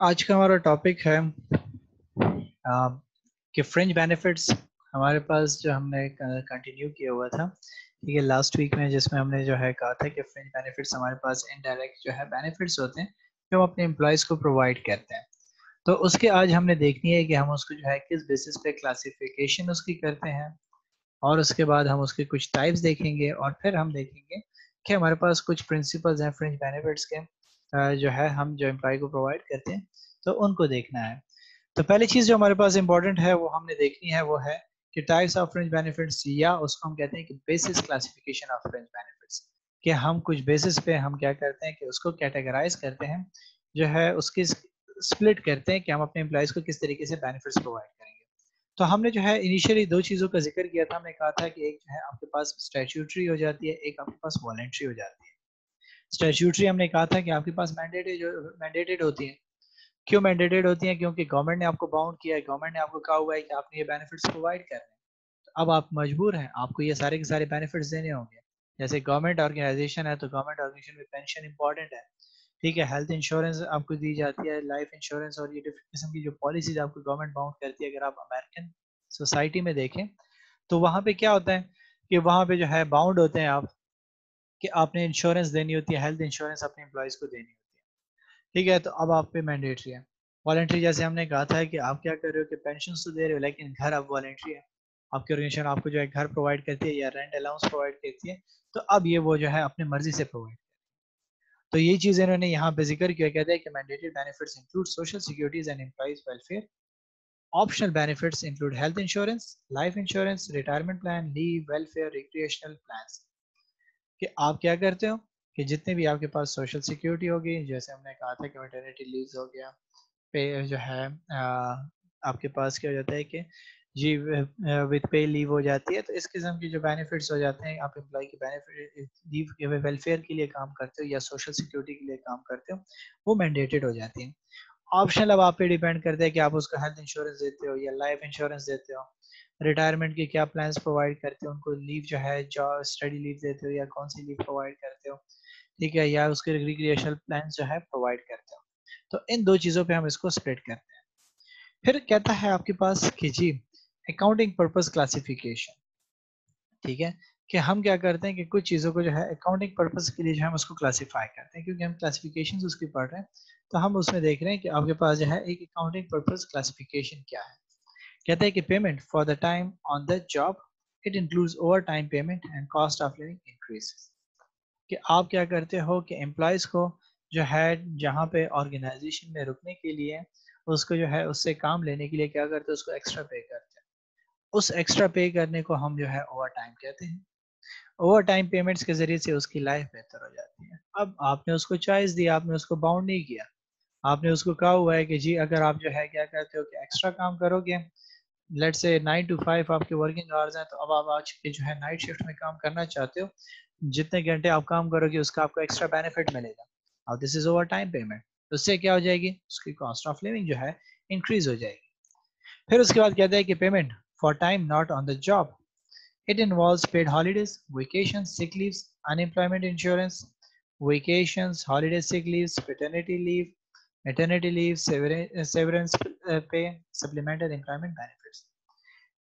आज का हमारा टॉपिक है आ, कि फ्रिंज बेनिफिट्स। हमारे पास जो हमने कंटिन्यू किया हुआ था, ठीक है, लास्ट वीक में, जिसमें हमने जो है कहा था कि फ्रिंज बेनिफिट्स हमारे पास इनडायरेक्ट जो है बेनिफिट्स होते हैं जो हम अपने एम्प्लॉयज को प्रोवाइड करते हैं। तो उसके आज हमने देखनी है कि हम उसको जो है किस बेसिस पे क्लासिफिकेशन उसकी करते हैं, और उसके बाद हम उसके कुछ टाइप्स देखेंगे, और फिर हम देखेंगे कि हमारे पास कुछ प्रिंसिपल्स हैं फ्रिंज बेनिफिट्स के, जो है हम जो एम्प्लॉय को प्रोवाइड करते हैं, तो उनको देखना है। तो पहली चीज जो हमारे पास इंपॉर्टेंट है वो हमने देखनी है, वो है कि टाइप्स ऑफ फ्रिंज बेनिफिट्स, या उसको हम कहते हैं कि basis classification of fringe benefits. कि हम कुछ बेसिस पे हम क्या करते हैं कि उसको कैटेगराइज करते हैं, जो है उसकी स्प्लिट करते हैं कि हम अपने एम्प्लॉयज को किस तरीके से बेनिफिट्स प्रोवाइड करेंगे। तो हमने जो है इनिशियली दो चीजों का जिक्र किया था। हमने कहा था कि एक जो है आपके पास स्टैट्यूटरी हो जाती है, एक आपके पास वॉलेंट्री हो जाती है। स्टैट्यूटरी हमने कहा था कि आपके पास मैंडेटेड होती है। क्यों मैंडेटेड होती है? क्योंकि गवर्नमेंट ने आपको बाउंड किया है, गवर्नमेंट ने आपको कहा हुआ है कि आपने ये बेनिफिट्स प्रोवाइड करने हैं। तो अब आप मजबूर हैं, आपको ये सारे के सारे बेनिफिट्स देने होंगे। जैसे गवर्नमेंट ऑर्गेनाइजेशन है तो गवर्नमेंट ऑर्गेनाइजेशन में पेंशन इंपॉर्टेंट है, ठीक है, हेल्थ इंश्योरेंस आपको दी जाती है, लाइफ इंश्योरेंस, और ये डिफरेंट किस्म की जो पॉलिसीज आपको गवर्नमेंट बाउंड करती है। अगर आप अमेरिकन सोसाइटी में देखें तो वहां पे क्या होता है कि वहां पे जो है बाउंड होते हैं आप, कि आपने इंश्योरेंस देनी होती है, हेल्थ इंश्योरेंस अपने एम्प्लॉयज को देनी होती है, ठीक है। तो अब आप पे मैंडेटरी है। वॉलेंट्री जैसे हमने कहा था कि आप क्या कर रहे हो कि पेंशन तो दे रहे हो, लेकिन घर अब वॉलेंट्री है। आपकी ऑर्गेनाइजेशन आपको जो है घर प्रोवाइड करती है या रेंट अलाउंस प्रोवाइड करती है, तो अब ये वो जो है अपनी मर्जी से प्रोवाइड। तो ये चीज इन्होंने यहाँ पे जिक्र किया, कहते हैं कि mandatory benefits include social securities and employees welfare. Optional benefits include health insurance, life insurance, retirement plan, leave, welfare, recreational plans. कि आप क्या करते हो कि जितने भी आपके पास सोशल सिक्योरिटी होगी, जैसे हमने कहा था कि मैटरनिटी लीव हो गया, पे जो है आपके पास क्या हो जाता है कि जी विद पे लीव हो जाती है। तो इस किस्म की जो बेनिफिट्स हो जाते हैं, आप एम्प्लॉय की बेनिफिट लीव के वेलफेयर के लिए काम करते हो या सोशल सिक्योरिटी के लिए काम करते हो, वो मैंडेटेड हो जाती है। ऑप्शनल अब आप पे डिपेंड करते हैं कि आप उसको हेल्थ इंश्योरेंस देते हो या लाइफ इंश्योरेंस देते हो, रिटायरमेंट के क्या प्लान्स प्रोवाइड करते हो, उनको लीव जो है जॉब स्टडी लीव देते हो या कौन सी लीव प्रोवाइड करते हो, ठीक है, या उसके रिक्रिएशनल प्लान्स जो है प्रोवाइड करते हो। तो इन दो चीजों पे हम इसको स्प्लिट करते हैं। फिर कहता है आपके पास कि जी अकाउंटिंग पर्पस क्लासिफिकेशन, ठीक है, कि हम क्या करते हैं कि कुछ चीज़ों को जो है अकाउंटिंग पर्पस के लिए जो है हम उसको क्लासिफाई करते हैं, क्योंकि हम क्लासिफिकेशन उसकी पढ़ रहे हैं। तो हम उसमें देख रहे हैं कि आपके पास जो है एक अकाउंटिंग पर्पस क्लासिफिकेशन क्या है। कहते हैं कि payment for the time on the job, it includes over time payment and cost of living increases. कि आप क्या करते हो कि एम्प्लॉयज को जो है जहाँ पे ऑर्गेनाइजेशन में रुकने के लिए, उसको जो है उससे काम लेने के लिए क्या करते हैं, उसको एक्स्ट्रा पे करते हैं। उस एक्स्ट्रा पे करने को हम जो है ओवर टाइम कहते हैं। ओवर टाइम पेमेंट्स के जरिए से उसकी लाइफ बेहतर हो जाती है। अब आपने उसको चॉइस दी, आपने उसको बाउंड नहीं किया। आपने उसको कहा हुआ है कि जी अगर आप जो है क्या करते हो कि एक्स्ट्रा काम करोगे, लेट से 9 to 5 आपके वर्किंग आवर्स हैं, तो अब आप आज के जो है नाइट शिफ्ट में काम करना चाहते हो, जितने घंटे आप काम करोगे उसका आपको एक्स्ट्रा बेनिफिट मिलेगा। अब this is over time payment. उससे क्या हो जाएगी, उसकी कॉस्ट ऑफ लिविंग जो है इंक्रीज हो जाएगी। फिर उसके बाद कहते हैं कि payment for time not on the job, it involves paid holidays, vacations, sick leaves, unemployment insurance, vacations, holiday sick leaves, paternity leave, maternity leave, severance pay, supplemental employment benefits।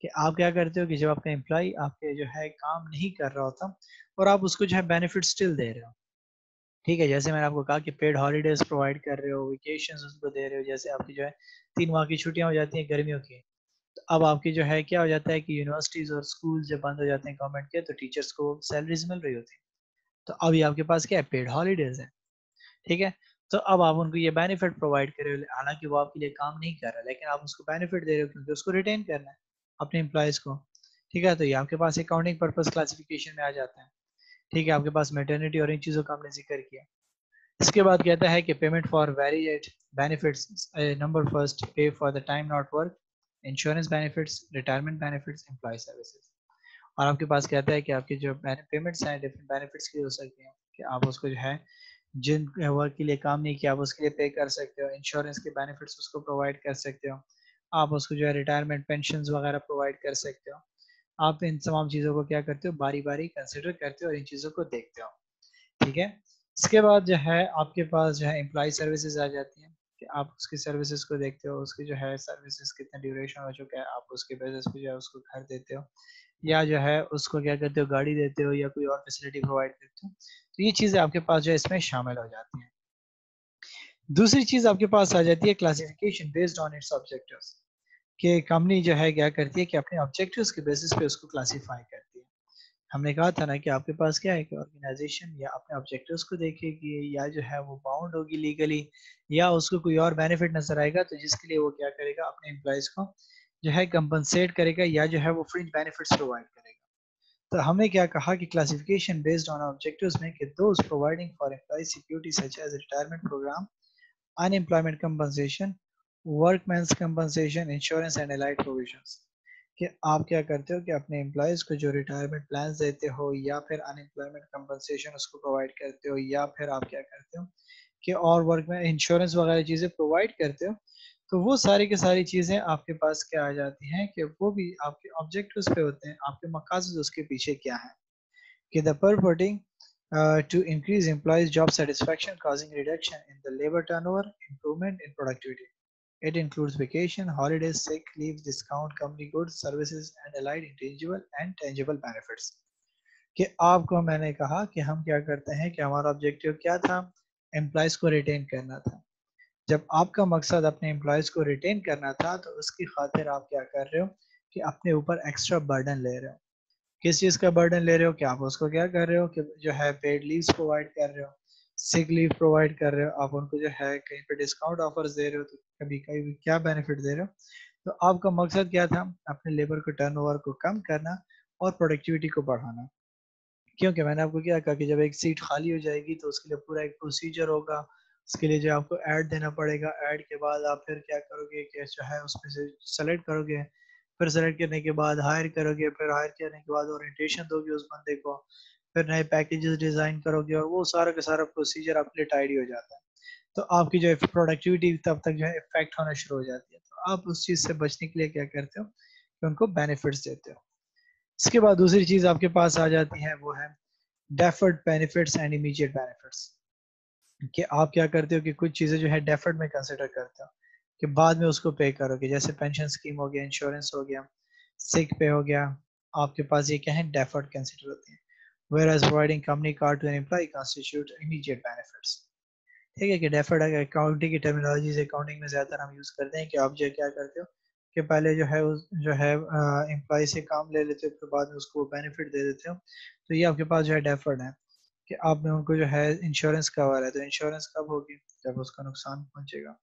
कि आप क्या करते हो कि जब आपका एम्प्लॉय आपके जो है काम नहीं कर रहा होता, और आप उसको जो है बेनिफिट स्टिल दे रहे हो, ठीक है, जैसे मैंने आपको कहा कि पेड हॉलीडेज प्रोवाइड कर रहे हो, वेकेशंस उसको दे रहे हो, जैसे आपकी जो है 3 माह की छुट्टियां हो जाती हैं गर्मियों की। तो अब आपकी जो है क्या हो जाता है कि यूनिवर्सिटीज और स्कूल जब बंद हो जाते हैं गवर्नमेंट के, तो टीचर्स को सैलरीज मिल रही होती है। तो अभी आपके पास क्या है, पेड हॉलीडेज है, ठीक है। तो अब आप उनको ये बेनिफिट प्रोवाइड कर रहे हो, हालांकि वो आपके लिए काम नहीं कर रहा, लेकिन आप उसको बेनिफिट दे रहे हो क्योंकि उसको रिटेन करना है अपने एम्प्लॉयज को, ठीक है। तो ये आपके पास अकाउंटिंग पर्पस क्लासिफिकेशन में आ जाता है, ठीक है। आपके पास मेटर्निटी और इन चीजों का हमने जिक्र किया। इसके बाद कहता है कि payment for variate benefits, number first pay for the time not work, insurance benefits, retirement benefits, employ services. और आपके पास कहता है कि आपकी जो पेमेंट्स हैं डिफरेंट बेनिफिट्स की हो सकती हैं, कि आप उसको जो है जिन वर्क के लिए काम नहीं किया आप उसके लिए पे कर सकते हो, इंश्योरेंस के बेनिफिट्स उसको प्रोवाइड कर सकते हो, आप उसको जो है रिटायरमेंट पेंशन वगैरह प्रोवाइड कर सकते हो। आप इन तमाम चीज़ों को क्या करते हो, बारी बारी कंसिडर करते हो और इन चीज़ों को देखते हो, ठीक है। इसके बाद जो है आपके पास जो है एम्प्लॉय सर्विसेज आ जाती हैं। कि आप उसकी सर्विसेज को देखते हो, उसकी जो है सर्विसेज कितना ड्यूरेशन हो चुका है, आप उसके बेसिस पे जो है उसको घर देते हो या जो है उसको क्या करते हो गाड़ी देते हो या कोई और फैसिलिटी प्रोवाइड करते हो। तो ये चीज़ें आपके पास जो है इसमें शामिल हो जाती हैं। दूसरी चीज़ आपके पास आ जाती है classification based on it's objectives, कि कंपनी जो है क्या करती है कि अपने ऑब्जेक्टिव्स के बेसिस पे उसको क्लासिफाई करती है। हमने कहा था ना कि आपके पास क्या है कि ऑर्गेनाइजेशन या अपने ऑब्जेक्टिव्स को देखेगी या जो है वो बाउंड होगी लीगली या उसको कोई और बेनिफिट नजर आएगा तो जिसके लिए वो क्या करेगा अपने एम्प्लॉयज को जो है कंपनसेट करेगा या जो है वो फ्रिंज बेनिफिट्स प्रोवाइड करेगा। तो हमने क्या कहा कि क्लासिफिकेशन बेस्ड ऑन ऑब्जेक्टिव्स में कि those providing for employ security such as retirement program, unemployment compensation, workman's compensation, insurance and allied provisions, कि आप क्या करते हो कि अपने एम्प्लॉयज को जो रिटायरमेंट प्लान देते हो या फिर अनएम्प्लॉयमेंट कंपनसेशन उसको प्रोवाइड करते हो या फिर आप क्या करते हो कि और वर्क में इंश्योरेंस वगैरह चीज़ें प्रोवाइड करते हो। तो वो सारी की सारी चीज़ें आपके पास क्या आ जाती हैं कि वो भी आपके ऑब्जेक्टिव्स पे होते हैं, आपके मकासद उसके पीछे क्या है कि the purporting to increase employees job satisfaction causing reduction in the labor turnover, improvement in productivity. It includes vacation, holidays, sick leave, discount, company goods, services, and allied intangible and tangible benefits. कि आपको मैंने कहा कि हम क्या करते हैं कि हमारा ऑब्जेक्टिव क्या था, एम्प्लॉयज को रिटेन करना था। जब आपका मकसद अपने एम्प्लॉयज को रिटेन करना था तो उसकी खातिर आप क्या कर रहे हो कि अपने ऊपर एक्स्ट्रा बर्डन ले रहे हो। किस चीज़ का बर्डन ले रहे हो कि आप उसको क्या कर रहे हो कि जो है पेड लीव्स प्रोवाइड कर रहे हो, सिक लीव प्रोवाइड कर रहे हो, आप उनको जो है कहीं पे डिस्काउंट ऑफर्स दे रहे हो, तो कभी कभी क्या बेनिफिट दे रहे हो। तो आपका मकसद क्या था, अपने लेबर को टर्नओवर को कम करना और प्रोडक्टिविटी को बढ़ाना। क्योंकि मैंने आपको क्या कहा कि जब एक सीट खाली हो जाएगी तो उसके लिए पूरा एक प्रोसीजर होगा, उसके लिए जो आपको ऐड देना पड़ेगा, ऐड के बाद आप फिर क्या करोगे कि जो है उसमें से सेलेक्ट करोगे, फिर सेलेक्ट करने के बाद हायर करोगे, फिर हायर करने के बाद ओरिएंटेशन दोगे उस बंदे को, फिर नए पैकेजेस डिजाइन करोगे और वो सारा का सारा प्रोसीजर आपके लिए टाइडी हो जाता है। तो आपकी जो है प्रोडक्टिविटी तब तक जो है इफेक्ट होना शुरू हो जाती है। तो आप उस चीज से बचने के लिए क्या करते हो कि उनको बेनिफिट्स देते हो। इसके बाद दूसरी चीज आपके पास आ जाती है वो है deferred benefits and immediate benefits, कि आप क्या करते हो कि कुछ चीजें जो है डेफर्ड में कंसिडर करते हो कि बाद में उसको पे करोगे, जैसे पेंशन स्कीम हो गया, इंश्योरेंस हो गया, सिक पे हो गया, आपके पास ये क्या है डेफर्ड कंसिडर होती है। whereas providing company card to an employee constitute immediate benefits। ठीक है कि डेफर्ड अकाउंटिंग की टर्मिनोलॉजी से अकाउंटिंग में ज्यादातर हम यूज करते हैं कि आप जो क्या करते हो कि पहले जो है जो है एम्प्लॉय से काम ले लेते हो फिर बाद में उसको बेनिफिट दे देते हो। तो ये आपके पास जो है डेफर्ड है कि आपने उनको जो है इंश्योरेंस कवर है, तो इंश्योरेंस कब होगी जब उसका नुकसान पहुंचेगा,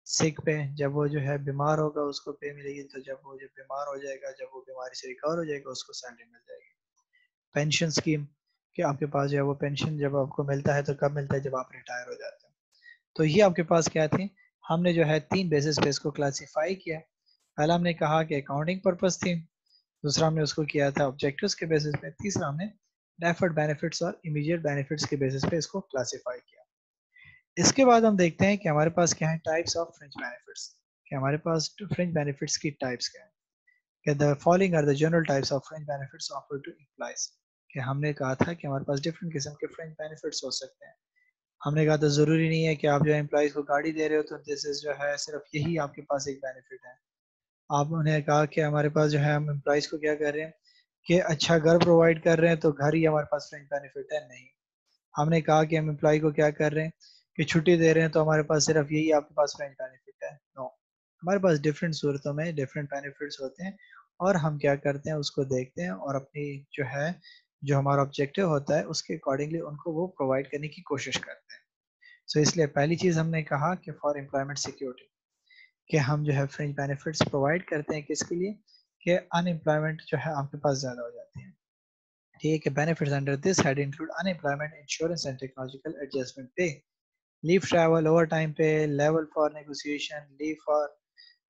सिक पे जब वो जो है बीमार होगा उसको पे मिलेगी, तो जब वो जब बीमार हो जाएगा, जब वो बीमारी से रिकवर हो जाएगा उसको सैलरी मिल जाएगी। पेंशन स्कीम कि आपके पास जो है वो पेंशन जब आपको मिलता है तो कब मिलता है, जब आप रिटायर हो जाते हैं। तो ये आपके पास क्या थी, हमने जो है 3 बेसिस पे इसको क्लासिफाई किया। पहला हमने कहा कि अकाउंटिंग पर्पस थी, दूसरा हमने उसको किया था ऑब्जेक्टिव्स के बेसिस पे, तीसरा हमने डेफर्ड बेनिफिट्स और इमीडिएट बेनिफिट्स के बेसिस पे इसको क्लासिफाई किया। इसके बाद हम देखते हैं कि हमारे पास क्या है टाइप्स ऑफ फ्रिंज बेनिफिट्स, कि हमारे पास फ्रिंज बेनिफिट्स की टाइप्स क्या है। कि the following are the general types of fringe benefits offered to employees, कि हमने कहा था कि हमारे पास डिफरेंट किस्म के फ्रिंज बेनिफिट्स हो सकते हैं। हमने कहा था जरूरी नहीं है कि आप जो एम्प्लॉयज को गाड़ी दे रहे हो तो दिस इज जो है सिर्फ यही आपके पास एक बेनिफिट है। आप उन्हें कहा कि हमारे पास जो है हम एम्प्लॉयज को क्या कर रहे हैं कि अच्छा घर प्रोवाइड कर रहे हैं तो घर ही हमारे पास फ्रिंज बेनिफिट है, नहीं। हमने कहा कि हम एम्प्लॉय को क्या कर रहे हैं कि छुट्टी दे रहे हैं तो हमारे पास सिर्फ यही आपके पास फ्रेंच बेनिफिट है, नो। हमारे पास डिफरेंट सूरतों में डिफरेंट बेनिफिट्स होते हैं और हम क्या करते हैं उसको देखते हैं और अपनी जो है जो हमारा ऑब्जेक्टिव होता है उसके अकॉर्डिंगली उनको वो प्रोवाइड करने की कोशिश करते हैं। सो इसलिए पहली चीज हमने कहा कि फॉर एम्प्लॉयमेंट सिक्योरिटी, कि हम जो है फ्रेंच बेनिफिट्स प्रोवाइड करते हैं किसके लिए कि अनएम्प्लॉयमेंट जो है आपके पास ज्यादा हो जाती है। ठीक है, benefits under this head include unemployment insurance and technological adjustment pay, leave travel, overtime pay, level for negotiation, leave for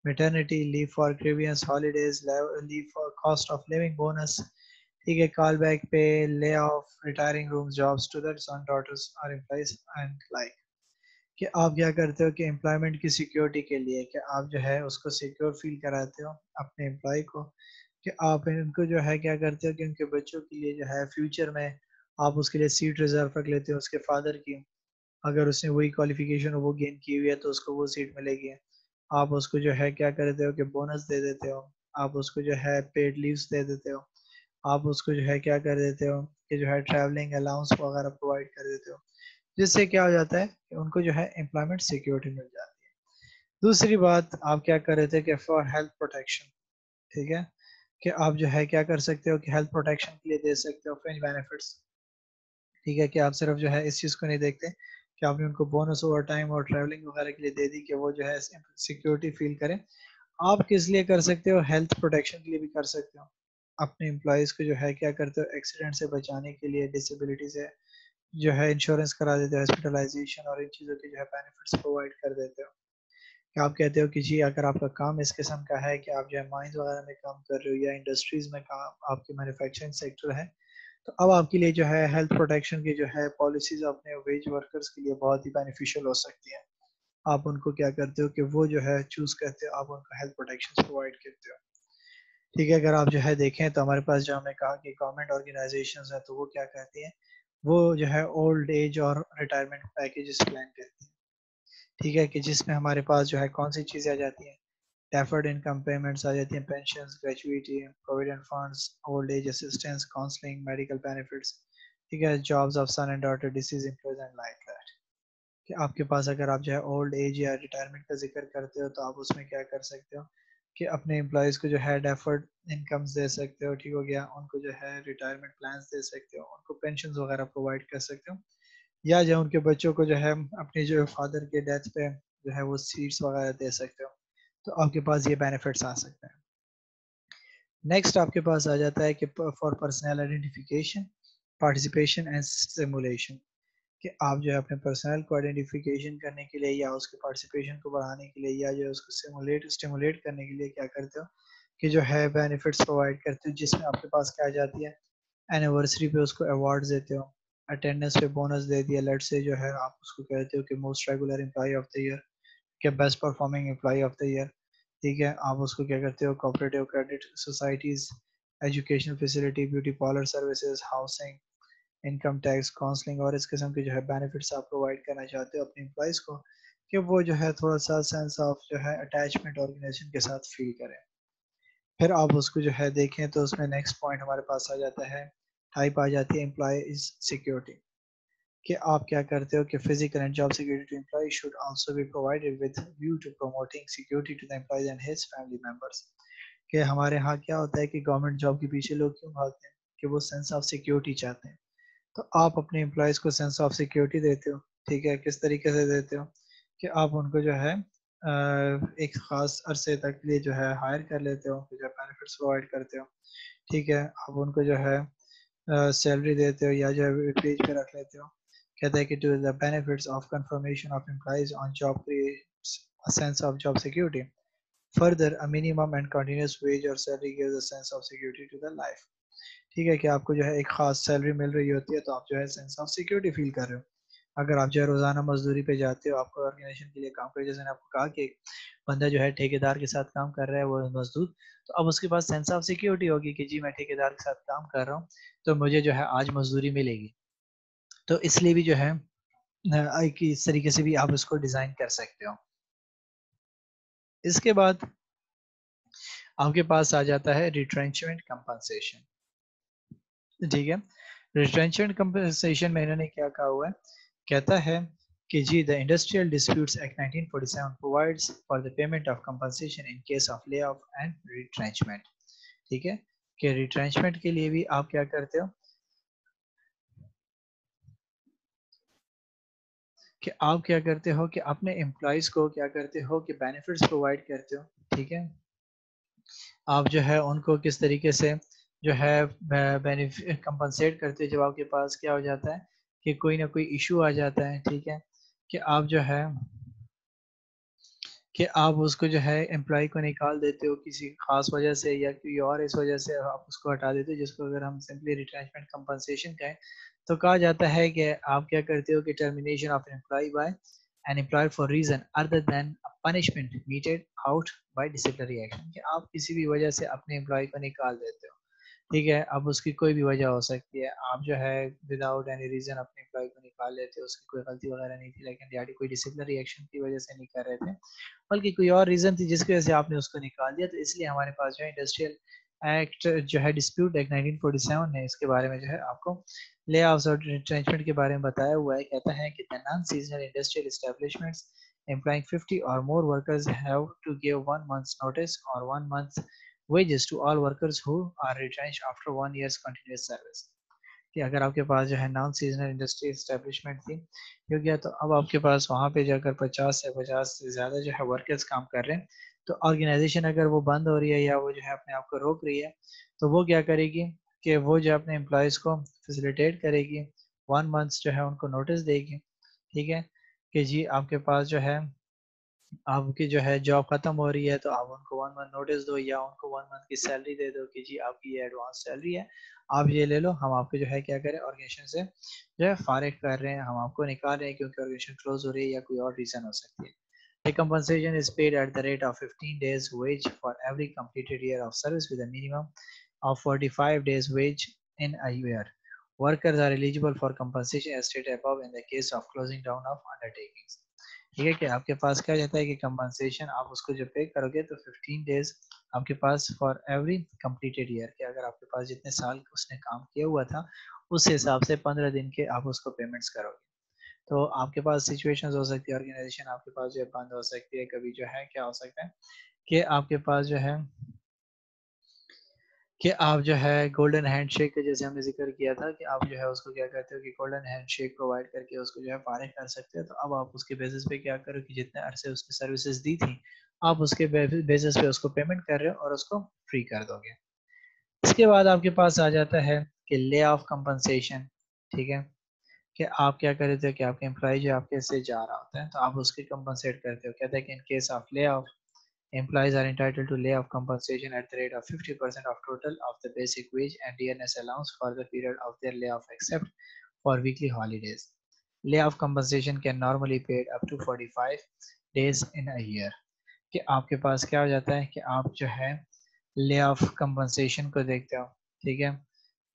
maternity, leave for grievance, holidays, leave for cost of living bonus, ठीक है, call back pay, layoff, retiring rooms, jobs, students on daughters or employees and like। कि आप क्या करते हो कि employment की security के लिए कि आप जो है उसको सिक्योर फील कराते हो अपने एम्प्लॉय को, कि आप इनको जो है क्या करते हो कि उनके बच्चों के लिए जो है फ्यूचर में आप उसके लिए सीट रिजर्व रख लेते हो उसके फादर की, अगर उसने वही क्वालिफिकेशन वो गेन की हुई है तो उसको वो सीट मिलेगी। आप उसको जो है क्या कर देते हो कि बोनस दे देते हो, आप उसको जो है पेड लीव्स दे देते हो, आप उसको जो है क्या कर देते हो कि जो है ट्रैवलिंग अलाउंस वगैरह प्रोवाइड कर देते हो, जिससे क्या हो जाता है कि उनको जो है एम्प्लॉयमेंट सिक्योरिटी मिल जाती है। दूसरी बात आप क्या कर रहे थे कि फॉर हेल्थ प्रोटेक्शन, ठीक है, कि आप जो है क्या कर सकते हो कि हेल्थ प्रोटेक्शन के लिए दे सकते हो फ्रिंज बेनिफिट्स। ठीक है, कि आप सिर्फ जो है इस चीज़ को नहीं देखते कि आपने उनको बोनस ओवर टाइम और ट्रैवलिंग वगैरह के लिए दे दी कि वो जो है सिक्योरिटी फील करें। आप किस लिए कर सकते हो, हेल्थ प्रोटेक्शन के लिए भी कर सकते हो। अपने एम्प्लॉयज़ को जो है क्या करते हो एक्सीडेंट से बचाने के लिए, डिसेबिलिटी से जो है इंश्योरेंस करा देते हो, हॉस्पिटलाइजेशन और इन चीज़ों के जो है बेनिफिट्स प्रोवाइड कर देते हो। कि आप कहते हो कि जी अगर आपका काम इस किस्म का है कि आप जो है माइंस वगैरह में काम कर रहे हो या इंडस्ट्रीज में काम आपकी मैन्युफैक्चरिंग सेक्टर है, तो अब आपके लिए जो है हेल्थ प्रोटेक्शन की जो है पॉलिसीज अपने वेज वर्कर्स के लिए बहुत ही बेनिफिशियल हो सकती है। आप उनको क्या करते हो कि वो जो है चूज करते हो, आप उनको हेल्थ प्रोटेक्शन प्रोवाइड करते हो। ठीक है, अगर आप जो है देखें तो हमारे पास जो हमने कहा कि गवर्नमेंट ऑर्गेनाइजेशंस है तो वो क्या करती हैं, वो जो है ओल्ड एज और रिटायरमेंट पैकेजेस प्लान करती हैं। ठीक है, कि जिसमें हमारे पास जो है कौन सी चीज़ें आ जाती हैं, डेफर्ड इनकम पेमेंट्स आ जाती हैं, pension, gratuity, provident funds, old age assistance, counselling, medical benefits. ठीक है, jobs of son and daughter, disease include and like that. कि आपके पास अगर आप जो है ओल्ड एज या रिटायरमेंट का जिक्र करते हो तो आप उसमें क्या कर सकते हो कि अपने एम्प्लॉयज़ को जो है डेफर्ड इनकम्स दे सकते हो, ठीक हो गया, उनको जो है रिटायरमेंट प्लान्स दे सकते हो, उनको पेंशन वगैरह प्रोवाइड कर सकते हो, या जो उनके बच्चों को जो है अपने जो फादर के डेथ पे जो है वो सीट्स वगैरह दे सकते हो। तो आपके पास ये बेनिफिट्स आ सकते हैं। नेक्स्ट आपके पास आ जाता है कि for personal identification, participation and simulation, कि आप जो है अपने पर्सनल को आइडेंटिफिकेशन करने के लिए या उसके पार्टिसिपेशन को बढ़ाने के लिए या जो है उसको स्टिमुलेट करने के लिए क्या करते हो कि जो है बेनिफिट्स प्रोवाइड करते हो, जिसमें आपके पास क्या आ जाती है, एनिवर्सरी पे उसको अवार्ड देते हो, अटेंडेंस पे बोनस दे दिया, लेट से जो है आप उसको कहते हो कि most regular employ of the year, के best performing employ of the year. ठीक है, आप उसको क्या करते हो, cooperative credit societies, educational facility, beauty parlour services, housing, income tax, counselling और इस किस्म के जो है बेनिफिट्स आप प्रोवाइड करना चाहते हो अपने एम्प्लॉयज़ को, कि वो जो है थोड़ा सा सेंस ऑफ जो है अटैचमेंट ऑर्गेनाइजेशन के साथ फील करें। फिर आप उसको जो है देखें तो उसमें नेक्स्ट पॉइंट हमारे पास आ जाता है, टाइप आ जाती है एम्प्लॉयज सिक्योरिटी, कि आप क्या करते हो कि physical and job security to employ should also be provided with view to promoting security to the employees and his family members. कि हमारे यहाँ क्या होता है कि गवर्नमेंट जॉब के पीछे लोग क्यों भागते हैं, कि वो सेंस ऑफ सिक्योरिटी चाहते हैं। तो आप अपने एम्प्लॉयज को सेंस ऑफ सिक्योरिटी देते हो। ठीक है, किस तरीके से देते हो कि आप उनको जो है एक खास अरसे तक के लिए जो है हायर कर लेते हो, जो बेनिफिट्स प्रोवाइड करते हो। ठीक है, आप उनको जो है सैलरी देते हो या जो है पेज पे रख लेते हो। कहते हैं कि to the benefits of confirmation of employees on job creates a sense of job security. Further a minimum and continuous wage or salary gives a sense of security to the life. ठीक है, कि आपको जो है एक खास salary मिल रही होती है तो आप जो है सेंस ऑफ सिक्योरिटी फील कर रहे हो। अगर आप जो है रोजाना मजदूरी पे जाते हो, आपको ऑर्गेनाइजेशन के लिए काम कर, जैसे मैंने आपको कहा कि एक बंदा जो है ठेकेदार के साथ काम कर रहा है वो मजदूर, तो अब उसके पास सेंस ऑफ सिक्योरिटी होगी कि जी मैं ठेकेदार के साथ काम कर रहा हूँ तो मुझे जो है आज मजदूरी मिलेगी। तो इसलिए भी जो है कि इस तरीके से भी आप उसको डिजाइन कर सकते हो। इसके बाद आपके पास आ जाता है रिट्रेंचमेंट कंपनसेशन। ठीक है, रिटेंशन कंपनसेशन में इन्होंने क्या कहा हुआ है, कहता है कि जी the industrial disputes act 1947 provides for the payment of compensation in case of lay off and retrenchment. ठीक है, कि रिट्रेंचमेंट के लिए भी आप क्या करते हो कि आप क्या करते हो कि अपने एम्प्लॉयज को क्या करते हो कि बेनिफिट्स प्रोवाइड करते हो। ठीक है, आप जो है उनको किस तरीके से जो है बेनिफिट कंपनसेट करते हो जब आपके पास क्या हो जाता है कि कोई ना कोई इशू आ जाता है। ठीक है, कि आप जो है कि आप उसको जो है एम्प्लॉय को निकाल देते हो किसी खास वजह से या कोई और इस वजह से आप उसको हटा देते हो, जिसको अगर हम सिंपली रिट्रेंचमेंट कंपनसेशन कहें तो कहा जाता है कि आप क्या करते हो कि termination of employ by an employer for reason other than punishment meted out by disciplinary action, कि आप किसी भी वजह से अपने एम्प्लॉय को निकाल देते हो। ठीक है, अब उसकी कोई भी वजह हो सकती है, आप जो है विदाउट एनी रीजन अपने एम्प्लॉय को निकाल लेते हो, उसकी कोई गलती वगैरह नहीं थी, लेकिन डीआरडी कोई डिसिप्लिनरी एक्शन की वजह से नहीं कर रहे थे, बल्कि कोई और रीजन थी जिसकी वजह से आपने उसको निकाल दिया, तो इसलिए हमारे पास जो है इंडस्ट्रियल एक्ट जो है डिस्प्यूट एक्ट 1947 है, इसके बारे में जो है आपको ले ऑफ्स और रिट्रेंचमेंट के बारे में बताया हुआ है। कहता है कि the non seasonal industrial establishments employing 50 or more workers have to give 1 month's notice or 1 month wages to all workers who are retrenched after 1 year's continuous service। कि अगर आपके पास जो है नॉन सीजनल इंडस्ट्री एस्टेब्लिशमेंट थी, हो गया, तो अब आपके पास वहाँ पे जाकर 50 से ज़्यादा जो है वर्कर्स काम कर रहे हैं, तो ऑर्गेनाइजेशन अगर वो बंद हो रही है या वो जो है अपने आप को रोक रही है, तो वो क्या करेगी कि वो जो अपने एम्प्लॉयज़ को फैसिलिटेट करेगी, 1 मंथ जो है उनको नोटिस देगी, ठीक है, कि जी आपके पास जो है आपकी जो है जॉब खत्म हो रही है, तो आप उनको 1 मंथ नोटिस दो या उनको 1 मंथ की सैलरी दे दो कि जी आपकी ये एडवांस सैलरी है, आप ये ले लो, हम आपको जो है क्या करें ऑर्गेनाइजेशन से जो है फारिग कर रहे हैं, हम आपको निकाल रहे हैं क्योंकि ऑर्गेनाइजेशन क्लोज हो रही है या कोई और रीजन हो सकती है। The compensation is paid at the rate of 15 days wage for every completed year of service with a minimum of 45 days wage in a year. Workers are eligible for compensation as stated above in the case of closing down of undertakings. ठीक है, कि आपके पास क्या जाता है कि compensation आप उसको जब पे करोगे तो 15 डेज आपके पास फॉर एवरी कंप्लीटेड ईयर, कि अगर आपके पास जितने साल उसने काम किया हुआ था उस हिसाब से 15 दिन के आप उसको पेमेंट्स करोगे। तो आपके पास सिचुएशंस हो सकती है, ऑर्गेनाइजेशन आपके पास जो है बंद हो सकती है, कभी जो है क्या हो सकता है कि आपके पास जो है कि आप जो है गोल्डन हैंडशेक का जैसे हमने जिक्र किया था कि आप जो है उसको क्या कहते हो कि गोल्डन हैंडशेक प्रोवाइड करके उसको जो है फारिग कर सकते हो, तो अब आप उसके बेसिस पे क्या करो कि जितने अरसे उसने सर्विसेज दी थी आप उसके बेसिस पे उसको पेमेंट कर रहे हो और उसको फ्री कर दोगे। इसके बाद आपके पास आ जाता है कि ले ऑफ कंपनसेशन। ठीक है, कि आप क्या कर रहे थे कि आपके एम्प्लॉय जो आपके से जा रहा होता है तो आप उसके कंपनसेट करते हो। कहते हैं कि इन case of lay of employees are entitled to layoff compensation at the rate of 50% of total of the basic wage and DNS allowance for the period of their layoff except for weekly holidays. Layoff compensation can normally paid up to 45 days in a year। कि आपके पास क्या हो जाता है कि आप जो है ले ऑफ कंपनसेशन को देखते हो। ठीक है,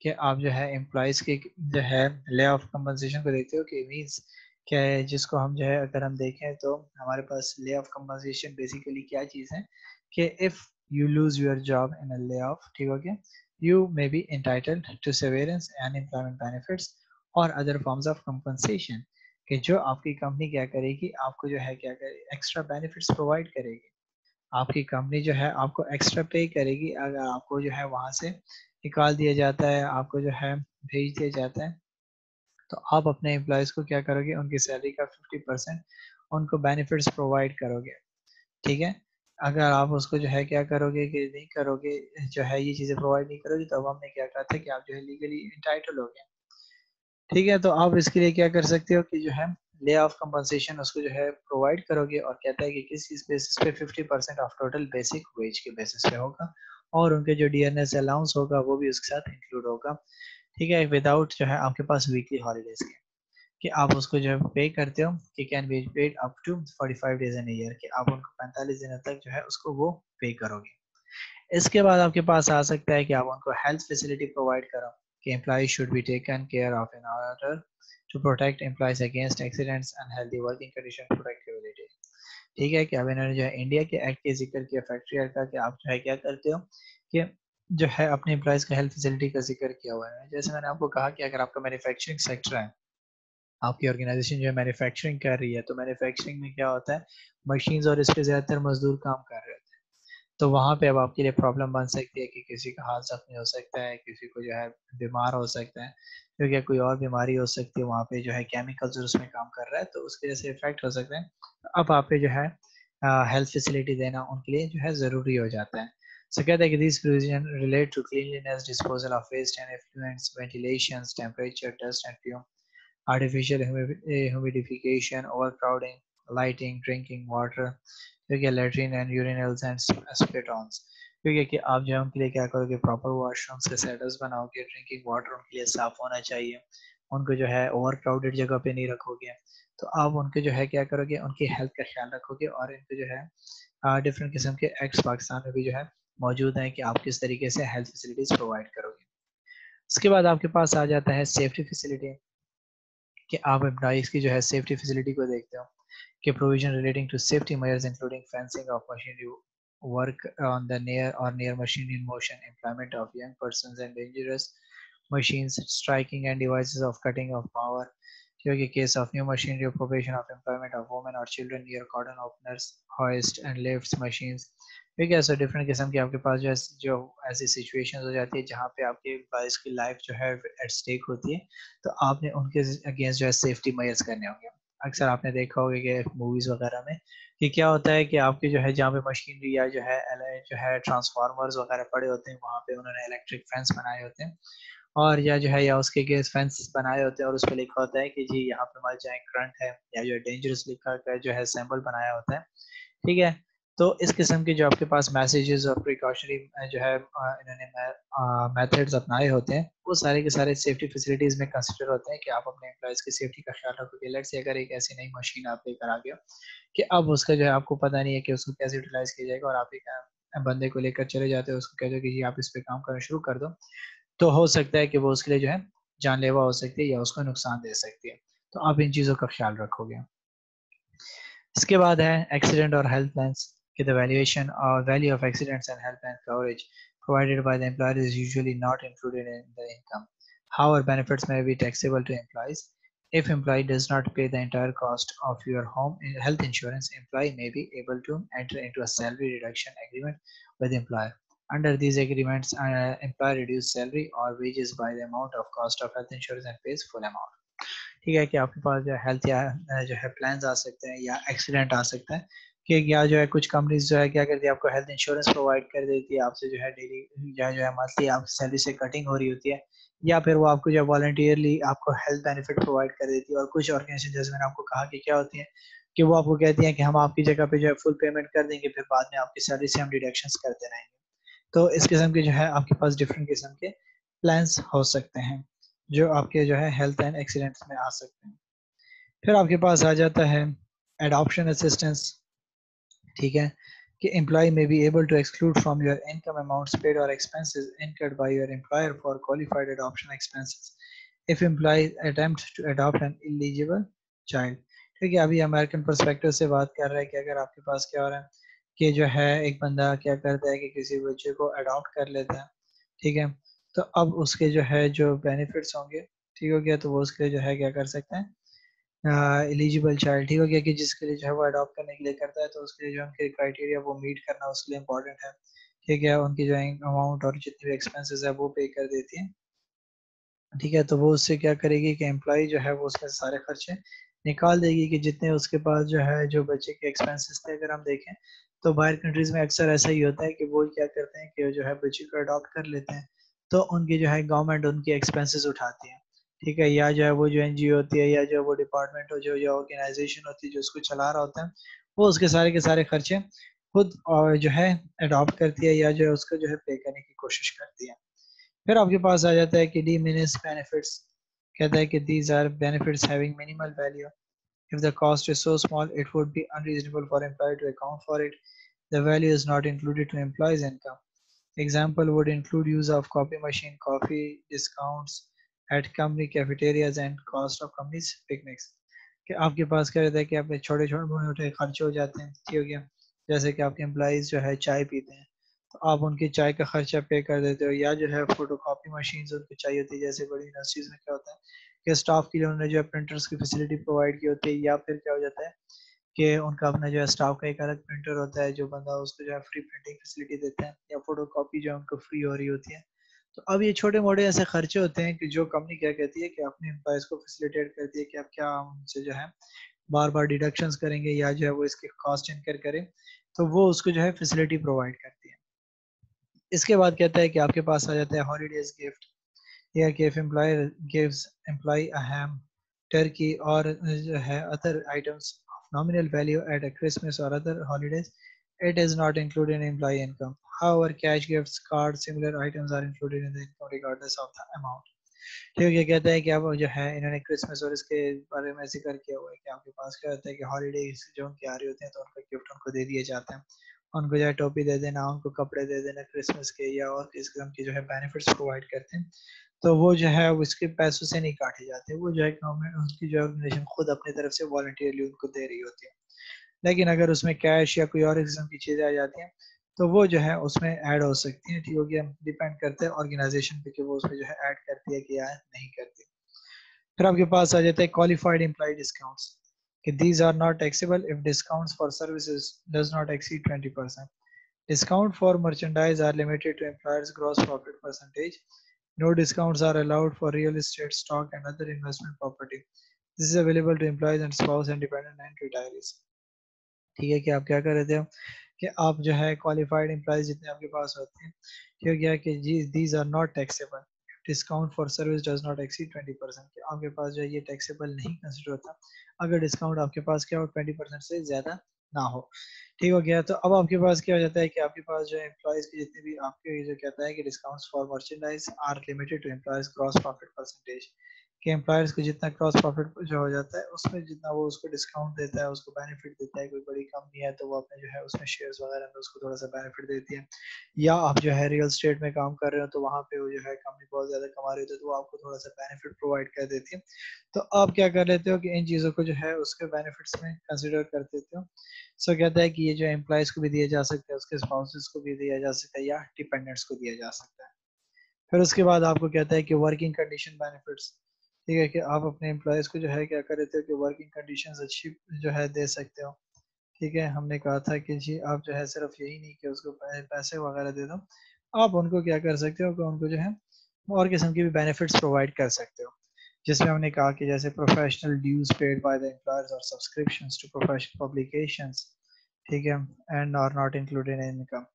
कि आप जो है एम्प्लॉयज़ के जो है ले ऑफ कंपनसेशन को देखते हो कि मीन्स क्या है, जिसको हम जो है अगर हम देखें तो हमारे पास ले ऑफ कंपनसेशन बेसिकली क्या चीज़ है कि if you lose your job in a lay off, ठीक हो गया, you may be entitled to severance and employment benefits or other forms of compensation, कि जो आपकी कंपनी क्या करेगी आपको जो है क्या करेगी एक्स्ट्रा बेनिफिट्स प्रोवाइड करेगी। आपकी कंपनी जो है आपको एक्स्ट्रा पे करेगी अगर आपको जो है वहाँ से निकाल दिया जाता है, आपको जो है भेज दिया जाता है, तो आप अपने एम्प्लॉयज़ को क्या करोगे उनकी सैलरी का 50% उनको बेनिफिट्स प्रोवाइड करोगे। ठीक है, अगर आप उसको जो है क्या करोगे कि नहीं करोगे, जो है ये चीज़ें प्रोवाइड नहीं करोगे, तो अब हमने क्या कहा था कि आप जो है लीगली इंटाइटल हो गए। ठीक है, तो आप इसके लिए क्या कर सकते हो कि जो है ले ऑफ कंपनसेशन उसको जो है प्रोवाइड करोगे, और कहता है कि किस किस बेसिस पे 50% ऑफ टोटल बेसिक वेज के बेसिस पे होगा, और उनके जो डीएनएस अलाउंस होगा वो भी उसके साथ इंक्लूड होगा। ठीक है, विदाउट जो है आपके पास वीकली हॉलीडेज के, कि आप उसको जो है पे करते हो कि can be paid up to 45 days in year, कि आप उनको 45 दिनों तक जो है उसको वो पे करोगे। इसके बाद आपके पास आ सकता है कि आप उनको हेल्थ फैसिलिटी प्रोवाइड करो, कि employ should be taken care of in order to protect employees against accidents and healthy working condition productivity. ठीक है, कि अब इन्होंने जो है इंडिया के एक्ट के जिक्र किया फैक्ट्री एक्ट का, कि आप जो है क्या करते हो कि जो है अपने एम्प्लॉयज का हेल्थ फैसिलिटी का जिक्र किया हुआ है। जैसे मैंने आपको कहा कि अगर आपका मैन्युफैक्चरिंग सेक्टर है, आपकी ऑर्गेनाइजेशन जो है मैन्युफैक्चरिंग कर रही है, तो मैन्युफैक्चरिंग में क्या होता है मशीन्स और इस पे ज़्यादातर मजदूर काम कर रहे होते हैं, तो वहाँ पे अब आपके लिए प्रॉब्लम बन सकती है कि किसी का हाथ जख्मी हो सकता है, किसी को जो है बीमार हो सकता है, क्योंकि कोई और बीमारी हो सकती है, वहाँ पे जो है केमिकल्स उसमें काम कर रहा है तो उसकी वजह से इफेक्ट हो सकते हैं। अब आप पे जो है हेल्थ फैसिलिटी देना उनके लिए जो है ज़रूरी हो जाता है। सो कहते हैं कि this provision relate to cleanliness, disposal of waste and effluents, ventilation, temperature, dust and fume, artificial humidification, overcrowding, lighting, drinking water, ठीक है, latrine and urinals and spittoons. ठीक है, कि आप जो है उनके लिए क्या करोगे प्रॉपर वॉशरूम्स के सेटअप्स बनाओगे, ड्रिंकिंग वाटर उनके लिए साफ होना चाहिए, उनको जो है ओवर क्राउडेड जगह पे नहीं रखोगे, तो आप उनके जो है क्या करोगे उनकी हेल्थ का ख्याल रखोगे, और इनको जो है डिफरेंट किस्म के एक्ट्स पाकिस्तान में भी जो है मौजूद हैं कि आप किस तरीके से हेल्थ फैसिलिटीज़ प्रोवाइड करोगे। इसके बाद आपके पास आ जाता है सेफ्टी फैसिलिटी, कि आप एम्प्लॉइज की जो है सेफ्टी फैसिलिटी को देखते हो, कि provision relating to safety measures including fencing of machinery, work on the near machine in motion, employment of young persons and dangerous machines, striking and devices of cutting of power, क्योंकि case of new machinery, probation of employment of women or children near cordon openers, hoist and lifts machines। ठीक है, so different किस्म की आपके पास जो ऐसी situations हो जाती है जहाँ पे आपके एम्प्लॉइज की लाइफ जो है एट स्टेक होती है, तो आपने उनके अगेंस्ट जो है सेफ्टी मेजर्स करने होंगे। अक्सर आपने देखा होगा कि मूवीज वगैरह में कि क्या होता है कि आपके जो है जहाँ पे मशीनरी या जो है ट्रांसफार्मर्स वगैरह पड़े होते हैं, वहाँ पे उन्होंने इलेक्ट्रिक फेंस बनाए होते हैं, और या जो है या उसके अगेंस्ट फेंस बनाए होते हैं और उस पर लिखा होता है कि जी यहाँ पे मर जाए, करंट है, या जो डेंजरस लिखा का जो है सैंपल बनाया होता है। ठीक है, तो इस किस्म के जो आपके पास मैसेजेस और प्रिकॉशनरी जो है इन्होंने मेथड्स अपनाए होते हैं, वो सारे के सारे सेफ्टी फैसिलिटीज में कंसिडर होते हैं कि आप अपने एम्प्लॉयज की सेफ्टी का ख्याल रखोगे। लेट्स से अगर एक ऐसी नई मशीन आप लेकर आ गया कि अब उसका जो है आपको पता नहीं है कि उसको कैसे यूटिलाइज किया जाएगा, और आप एक बंदे को लेकर चले जाते हो, उसको कहते हो कि जी आप इस पे काम करना शुरू कर दो, तो हो सकता है कि वो उसके लिए जो है जानलेवा हो सकती है या उसको नुकसान दे सकती है। तो आप इन चीज़ों का ख्याल रखोगे। इसके बाद है एक्सीडेंट और हेल्थ प्लान्स, कि द वैल्यूएशन और value of accidents and health plan coverage provided by the employer is usually not included in the income. However, benefits may be taxable to employees. If employee does not pay the entire cost of your home health insurance, employee may be able to enter into a salary reduction agreement with the employer. Under these agreements, employer reduces salary or wages by the amount of cost of health insurance and pays full amount. ठीक है, कि आपके पास जो है health या जो है plan आ सकते हैं या एक्सीडेंट आ सकता है, कि या जो है कुछ कंपनीज जो है क्या करती है, आपको हेल्थ इंश्योरेंस प्रोवाइड कर देती है, आपसे जो है डेली या जो है मंथली आप सैलरी से कटिंग हो रही होती है, या फिर वो आपको जो है वॉलंटियरली आपको हेल्थ बेनिफिट प्रोवाइड कर देती है। और कुछ ऑर्गेनाइजेशन जैसे मैंने आपको कहा कि क्या होती है, कि वो आपको कहती है कि हम आपकी जगह पे जो है फुल पेमेंट कर देंगे, फिर बाद में आपकी सैलरी से हम डिडक्शंस करते रहेंगे। तो इस किस्म के जो है आपके पास डिफरेंट किस्म के प्लान्स हो सकते हैं जो आपके जो है हेल्थ एंड एक्सीडेंट्स में आ सकते हैं। फिर आपके पास आ जाता है एडॉप्शन असिस्टेंस। ठीक है, कि employ may be able to exclude from your income amounts paid or expenses incurred by your employer for qualified adoption expenses if employ attempt to adopt an eligible child. ठीक है, अभी American perspective से बात कर रहे हैं कि अगर आपके पास क्या हो रहा है कि जो है एक बंदा क्या करता है कि किसी बच्चे को अडॉप्ट कर लेता है। ठीक है, तो अब उसके जो है जो बेनिफिट्स होंगे, ठीक हो गया, तो वो उसके लिए जो है क्या कर सकते हैं, एलिजिबल चाइल्ड। ठीक हो गया, कि जिसके लिए जो है वो अडॉप्ट करने के लिए करता है, तो उसके लिए जो उनके क्राइटेरिया वो मीट करना उसके लिए इम्पोर्टेंट है। ठीक है, उनकी जो अमाउंट और जितने भी एक्सपेंसेस है वो पे कर देती है। ठीक है, तो वो उससे क्या करेगी कि एम्प्लॉय जो है वो उसमें सारे खर्चे निकाल देगी, कि जितने उसके पास जो है जो बच्चे के एक्सपेंसेस थे। अगर हम देखें तो बाहर कंट्रीज में अक्सर ऐसा ही होता है कि वो क्या करते हैं कि जो है बच्चे को अडॉप्ट कर लेते हैं, तो उनकी जो है गवर्नमेंट उनकी एक्सपेंसेस उठाती है। ठीक है, या जो है वो जो एनजीओ होती है या जो वो डिपार्टमेंट हो जो जो ऑर्गेनाइजेशन होती है जो उसको चला रहा होता है, वो उसके सारे के सारे खर्चे खुद और जो है अडॉप्ट करती है या जो है उसको जो है पे करने की कोशिश करती है। फिर आपके पास आ जाता है कि डिमिनिश बेनिफिट्स, कहता है कि these are benefits having minimal value. If the cost is so small, it would be unreasonable for employer to account for it. The value is not included to employees' income. Example would include use of copy machine, coffee discounts at company cafeterias and cost of companies picnics. कि आपके पास क्या रहता है कि आपके छोटे छोटे मोटे खर्चे हो जाते हैं। ठीक हो गया, जैसे कि आपके एम्प्लॉइज जो है चाय पीते हैं, तो आप उनकी चाय का खर्चा पे कर देते हो, या जो है फोटो कॉपी मशीन उनको चाहिए होती है, जैसे बड़ी यूनिवर्सिटीज में क्या होता है कि स्टाफ के लिए उन्होंने जो है प्रिंटर्स की फैसिलिटी प्रोवाइड की होती है, या फिर क्या हो जाता है कि उनका अपना जो है स्टाफ का एक अलग प्रिंटर होता है जो बंदा उसको जो है फ्री प्रिंटिंग फैसिलिटी देते हैं, या फोटो कॉपी जो है उनको फ्री हो रही होती है। तो अब ये छोटे मोटे ऐसे खर्चे होते हैं कि जो कंपनी क्या कहती है कि अपने एम्प्लॉयज को फैसिलिटेट करती है कि आप क्या उनसे जो है बार बार डिडक्शंस करेंगे या जो है वो इसके कॉस्ट इनकर करें, तो वो उसको जो है फैसिलिटी प्रोवाइड करती है। इसके बाद कहता है कि आपके पास आ जाता है हॉलीडेज गिफ्ट, या कि if employer gives employee a ham, turkey or जो है other items of nominal value at a Christmas or other holidays, it is not included in employee income. However, cash gifts, cards, similar items are included in the income regardless of the amount. ठीक है, कहता है कि अब जो है इन्होंने Christmas और इसके बारे में जिक्र किया हुआ है कि आपके पास क्या होता है कि हॉलीडेज जो उनकी आ रही होती हैं तो उनका गिफ्ट उनको दे दिए जाते हैं, उनको जो है टोपी दे देना, उनको कपड़े दे देना क्रिसमस के, या और किस किस्म की जो है बेनिफिट्स प्रोवाइड करते हैं। तो वो जो है उसके पैसों से नहीं काटे जाते, वो जो है गवर्नमेंट उसकी जो ऑर्गेनाइजेशन खुद अपनी तरफ से वॉलंटियरली उनको दे रही होती है। लेकिन अगर उसमें कैश या कोई और किस्म की चीज़ें आ जाती हैं तो वो जो है उसमें ऐड हो सकती हैं। ठीक हो गया, डिपेंड करते हैं ऑर्गेनाइजेशन पे कि वो उसमें जो है ऐड करती है कि या नहीं करती। फिर आपके पास आ जाता है क्वालिफाइड एम्प्लॉय डिस्काउंट्स कि these are not taxable if discounts for services does not exceed 20%. Discount for merchandise are limited to employers' gross profit percentage. No discounts are allowed for real estate, stock, and other investment property. This is available to employees and spouse and dependent and retirees. ठीक है कि आप क्या कर रहे थे कि आप जो है क्वालिफाइड एम्प्लॉयज जितने आपके पास होते हैं, ठीक है क्या कि जी these are not taxable, discount for service does not exceed 20%, कि आपके पास जो है ये टैक्सेबल नहीं कंसिडर होता अगर डिस्काउंट आपके पास क्या हो 20% से ज़्यादा ना हो। ठीक हो गया, तो अब आपके पास क्या हो जाता है कि आपके पास जो एम्प्लॉयज के जितने भी आपके जो कहता है कि discounts for merchandise are limited to employees cross profit percentage, कि एम्प्लॉयर्स को जितना क्रॉस प्रॉफिट जो हो जाता है उसमें जितना वो उसको डिस्काउंट देता है, उसको बेनिफिट देता है। कोई बड़ी कंपनी है तो वो अपने जो है उसमें शेयर्स वगैरह में उसको थोड़ा सा बेनिफिट देती है, या आप जो है रियल स्टेट में काम कर रहे हो तो वहाँ पे वो जो है कंपनी बहुत ज़्यादा कमा रही होती है तो वो आपको थोड़ा सा बेनिफिट प्रोवाइड कर देती है। तो आप क्या कर लेते हो कि इन चीज़ों को जो है उसके बेनिफिट्स में कंसिडर कर देते हो। सो कहता है कि ये जो एम्प्लॉयज़ को भी दिया जा सकता है, उसके स्पाउसेस को भी दिया जा सकता है, या डिपेंडेंट्स को दिया जा सकता है। फिर उसके बाद आपको कहता है कि वर्किंग कंडीशन बेनिफिट्स, ठीक है कि आप अपने एम्प्लॉयज़ को जो है क्या कर रहे थे कि वर्किंग कंडीशंस अच्छी जो है दे सकते हो। ठीक है, हमने कहा था कि जी आप जो है सिर्फ यही नहीं कि उसको पैसे वगैरह दे दो, आप उनको क्या कर सकते हो कि उनको जो है और किस्म की भी बेनिफिट्स प्रोवाइड कर सकते हो, जिसमें हमने कहा कि जैसे professional dues paid by the employers और सब्सक्रिप्शंस टू प्रोफेशनल पब्लिकेशंस, ठीक है, and are not included in income,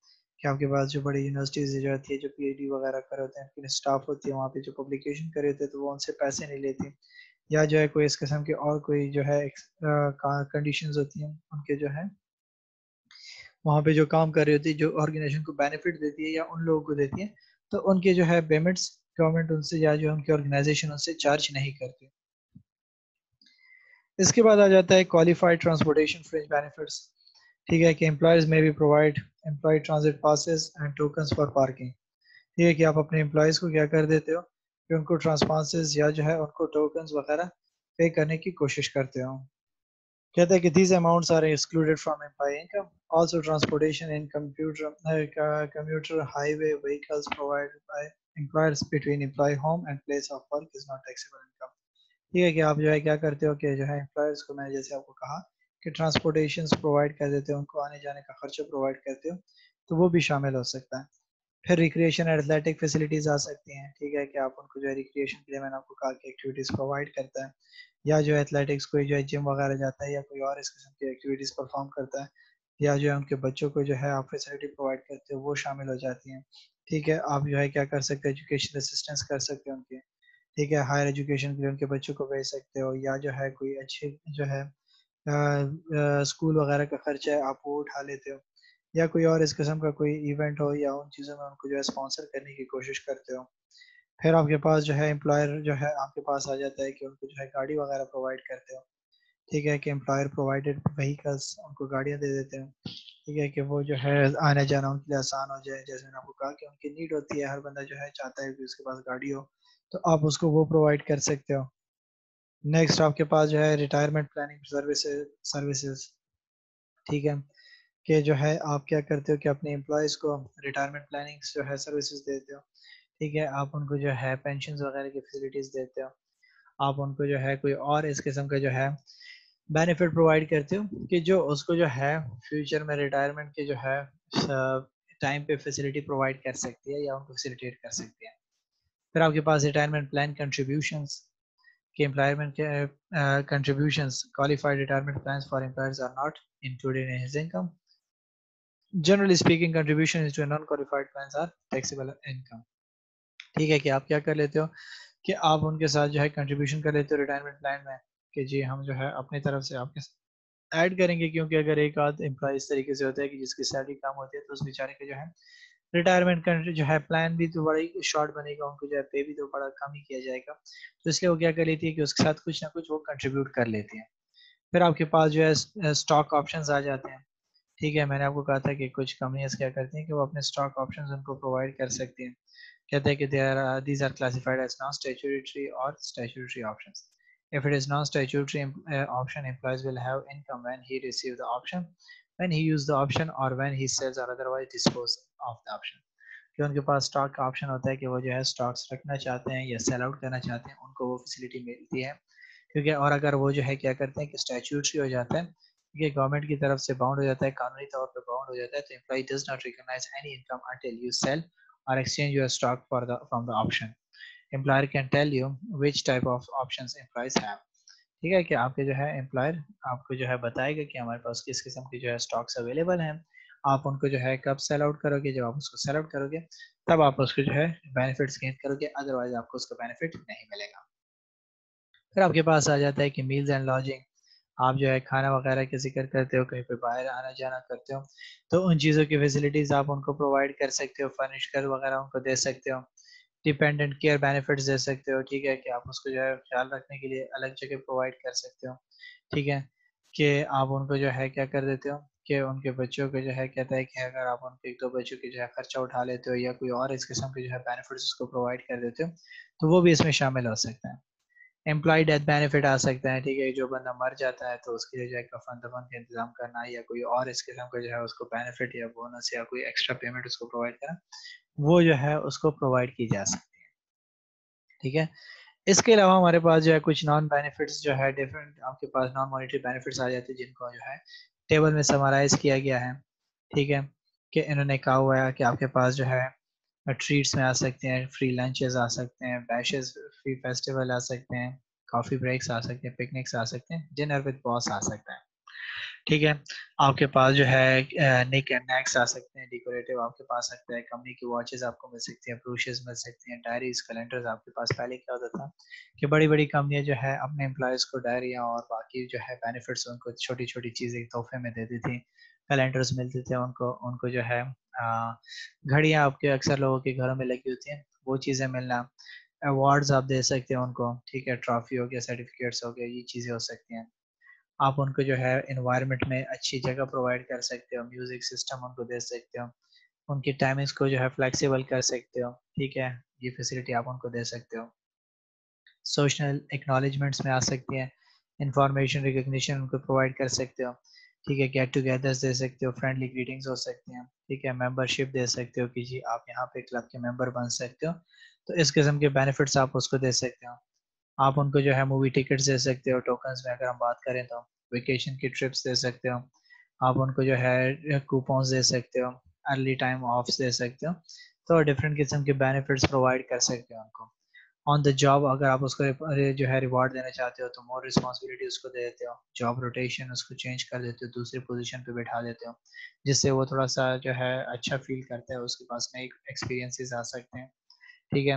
कि आपके पास जो बड़ी यूनिवर्सिटीज जो होती है जो पीएचडी वगैरह कर होते हैं उनकी स्टाफ होती है वहाँ पे जो पब्लिकेशन कर रहे होते हैं तो वो उनसे पैसे नहीं लेती, या जो है कोई इस किस्म की और कोई जो है कंडीशंस होती हैं उनके जो है वहाँ पे जो काम कर रही होती है जो ऑर्गेनाइजेशन को बेनिफिट देती है या उन लोगों को देती है, तो उनके जो है पेमेंट्स गवर्नमेंट उनसे या जो उनकी ऑर्गेनाइजेशन उनसे चार्ज नहीं करती। इसके बाद आ जाता है क्वालिफाइड ट्रांसपोर्टेशन फ्रिंज बेनिफिट्स, ठीक है कि एम्प्लॉयज में भी provide employ transit passes and tokens for parking. ठीक है कि आप अपने एम्प्लॉयज को क्या कर देते हो कि उनको ट्रांसपासेस या जो है उनको टोकन्स वगैरह पे करने की कोशिश करते हो। कहते हैं कि these amounts are excluded from employee income. Also, transportation in commuter highway vehicles provided by employers between employee home and place of work is not taxable income. ठीक है कि आप जो है क्या करते हो कि जो है एम्प्लॉयर्स को मैंने जैसे आपको कहा कि ट्रांसपोर्टेशन प्रोवाइड कर देते हो, उनको आने जाने का खर्चा प्रोवाइड करते हो, तो वो भी शामिल हो सकता है। फिर रिक्रिएशन एथलेटिक फैसिलिटीज आ सकती हैं, ठीक है कि आप उनको जो है रिक्रिएशन के लिए मैंने आपको कहा कि एक्टिविटीज प्रोवाइड करता है, या जो एथलेटिक्स कोई जो है जिम वगैरह जाता है या कोई और इस किस्म की एक्टिविटीज परफॉर्म करता है, या जो है उनके बच्चों को जो है आप फैसिलिटी प्रोवाइड करते हो वो शामिल हो जाती हैं। ठीक है, आप जो है क्या कर सकते हो एजुकेशन असिस्टेंस कर सकते हो उनके, ठीक है हायर एजुकेशन के लिए उनके बच्चों को भेज सकते हो, या जो है कोई अच्छी जो है स्कूल वगैरह का खर्चा है आप वो उठा लेते हो, या कोई और इस किस्म का कोई इवेंट हो या उन चीज़ों में उनको जो है स्पॉन्सर करने की कोशिश करते हो। फिर आपके पास जो है एम्प्लॉयर जो है आपके पास आ जाता है कि उनको जो है गाड़ी वगैरह प्रोवाइड करते हो। ठीक है कि एम्प्लॉयर प्रोवाइडेड व्हीकल्स, उनको गाड़ियाँ दे देते हैं। ठीक है कि वो जो है आने जाना उनके लिए आसान हो जाए, जैसे मैंने आपको कहा कि उनकी नीड होती है, हर बंदा जो है चाहता है कि उसके पास गाड़ी हो, तो आप उसको वो प्रोवाइड कर सकते हो। नेक्स्ट आपके पास जो है रिटायरमेंट प्लानिंग सर्विसेज सर्विसेज, ठीक है कि जो है आप क्या करते हो कि अपने एम्प्लॉयज़ को रिटायरमेंट प्लानिंग जो है सर्विसेज देते हो। ठीक है, आप उनको जो है पेंशन वगैरह की फैसिलिटीज़ देते हो, आप उनको जो है कोई और इस किस्म का जो है बेनिफिट प्रोवाइड करते हो कि जो उसको जो है फ्यूचर में रिटायरमेंट के जो है टाइम पे फैसिलिटी प्रोवाइड कर सकती है या उनको फैसिलिटेट कर सकती है। फिर आपके पास रिटायरमेंट प्लान कंट्रीब्यूशंस, कि एम्प्लॉयमेंट के contributions qualified retirement plans for employers are not included in his income. Generally speaking contribution to non qualified plans are taxable income. ठीक है कि आप क्या कर लेते हो कि आप उनके साथ जो है कंट्रीब्यूशन कर लेते हो रिटायरमेंट प्लान में, कि जी हम जो है अपनी तरफ से आपके ऐड करेंगे, क्योंकि अगर एक आध एम्प्लॉय इस तरीके से होता है कि जिसकी सैलरी कम होती है तो उस बेचारे के जो है रिटायरमेंट का जो है प्लान भी तो बड़ा ही शॉर्ट बनेगा, उनको जो है पे भी तो बड़ा कम ही किया जाएगा, तो इसलिए वो क्या कर लेती है कि उसके साथ कुछ ना कुछ वो कंट्रीब्यूट कर लेती है। फिर आपके पास जो है स्टॉक ऑप्शंस आ जाते हैं। ठीक है, मैंने आपको कहा था कि कुछ कंपनियां क्या करती हैं कि वो अपने स्टॉक ऑप्शंस उनको प्रोवाइड कर सकती हैं। कहते हैं कि these are classified as non-statutory or statutory options. If it is non-statutory option, employees will have income when he receives the option, when he use the option, or when he sells or otherwise dispose of the option. कि उनके पास stock का option होता है कि वो जो है stocks रखना चाहते हैं या सेल आउट करना चाहते हैं, उनको वो फैसिलिटी मिलती है। क्योंकि और अगर वो जो है क्या करते हैं कि स्टैट्यूटरी हो जाता है, क्योंकि गवर्नमेंट की तरफ से बाउंड हो जाता है, कानूनी तौर पे बाउंड हो जाता है, तो employ does not recognize any income until you sell or exchange your stock for the from the option. Employer can tell you which type of options employees have. ठीक है कि आपके जो है एम्प्लॉयर आपको जो है बताएगा कि हमारे पास किस किस्म की जो है स्टॉक्स अवेलेबल हैं, आप उनको जो है कब सेल आउट करोगे, जब आप उसको सेल आउट करोगे तब आप उसको जो है बेनिफिट्स गेन करोगे, अदरवाइज आपको उसका बेनिफिट नहीं मिलेगा। फिर आपके पास आ जाता है कि मील्स एंड लॉजिंग, आप जो है खाना वगैरह का जिक्र करते हो, कहीं पे बाहर आना जाना करते हो, तो उन चीज़ों की फैसिलिटीज़ आप उनको प्रोवाइड कर सकते हो, फर्निश कर वगैरह उनको दे सकते हो, डिपेंडेंट केयर बेनिफिट्स दे सकते हो, ठीक है कि आप उसको जो है ख्याल रखने के लिए अलग जगह प्रोवाइड कर सकते हो, ठीक है कि आप उनको जो है क्या कर देते हो कि उनके बच्चों को जो है कहता है कि अगर आप उनके 1-2 बच्चों की जो है खर्चा उठा लेते हो या कोई और इस किस्म के जो है बेनिफिट्स उसको प्रोवाइड कर देते हो, तो वो भी इसमें शामिल हो सकता है। एम्प्लॉय डेथ बेनिफिट आ सकता है, ठीक है, जो बंदा मर जाता है तो उसके लिए जो है कफन दफन का इंतजाम करना या कोई और इस किस्म का जो है उसको बेनिफिट या बोनस या कोई एक्स्ट्रा पेमेंट उसको प्रोवाइड करना, वो जो है उसको प्रोवाइड की जा सकती है, ठीक है। इसके अलावा हमारे पास जो है कुछ नॉन बेनिफिट्स जो है डिफरेंट आपके पास नॉन मॉनेटरी बेनिफिट्स आ जाते हैं, जिनको जो है टेबल में समराइज किया गया है, ठीक है कि इन्होंने कहा हुआ है कि आपके पास जो है ट्रीट्स में आ सकते हैं, फ्री लंचेस आ सकते हैं, बैशेस फ्री फेस्टिवल आ सकते हैं, कॉफ़ी ब्रेक्स आ सकते हैं, पिकनिक्स आ सकते हैं, डिनर विद बॉस आ सकता है, ठीक है। आपके पास जो है निक एंड नेक्स आ सकते हैं, डेकोरेटिव आपके पास सकता है, कंपनी की वॉचेस आपको मिल सकती हैं, ब्रूशेस मिल सकती हैं, डायरीज कैलेंडर्स आपके पास पहले क्या होता था कि बड़ी बड़ी कंपनियां जो है अपने एम्प्लॉयज़ को डायरियाँ और बाकी जो है बेनिफिट्स उनको छोटी छोटी चीज़ें तोहफे में देती थी, कैलेंडर्स मिलते थे उनको उनको जो है घड़ियाँ आपके अक्सर लोगों के घरों में लगी होती हैं, वो चीज़ें मिलना, अवार्ड्स आप दे सकते हैं उनको, ठीक है, ट्रॉफी हो गया, सर्टिफिकेट्स हो गए, ये चीज़ें हो सकती हैं। आप उनको जो है एनवायरनमेंट में अच्छी जगह प्रोवाइड कर सकते हो, म्यूजिक सिस्टम उनको दे सकते हो, उनकी टाइमिंग्स को जो है फ्लेक्सिबल कर सकते हो, ठीक है, ये फैसिलिटी आप उनको दे सकते हो। सोशल एक्नॉलेजमेंट्स में आ सकती हैं, इंफॉर्मेशन रिकग्निशन उनको प्रोवाइड कर सकते हो, ठीक है, गेट टुगेदर्स दे सकते हो, फ्रेंडली ग्रीटिंग्स हो सकती हैं, ठीक है, मेंबरशिप दे सकते हो कि जी आप यहाँ पे क्लब के मेंबर बन सकते हो, तो इस किस्म के बेनिफिट्स आप उसको दे सकते हो। आप उनको जो है मूवी टिकट्स दे सकते हो, टोकन्स में अगर हम बात करें तो वेकेशन की ट्रिप्स दे सकते हो, आप उनको जो है कूपन्स दे सकते हो, अर्ली टाइम ऑफ्स दे सकते हो, तो डिफरेंट किस्म के बेनिफिट्स प्रोवाइड कर सकते हो उनको। ऑन द जॉब अगर आप उसको जो है रिवार्ड देना चाहते हो तो मोर रिस्पॉन्सिबिलिटी उसको दे देते हो, जॉब रोटेशन उसको चेंज कर देते हो, दूसरी पोजीशन पे बैठा देते हो, जिससे वो थोड़ा सा जो है अच्छा फील करता है, उसके पास नए एक्सपीरियंसेस आ सकते हैं, ठीक है।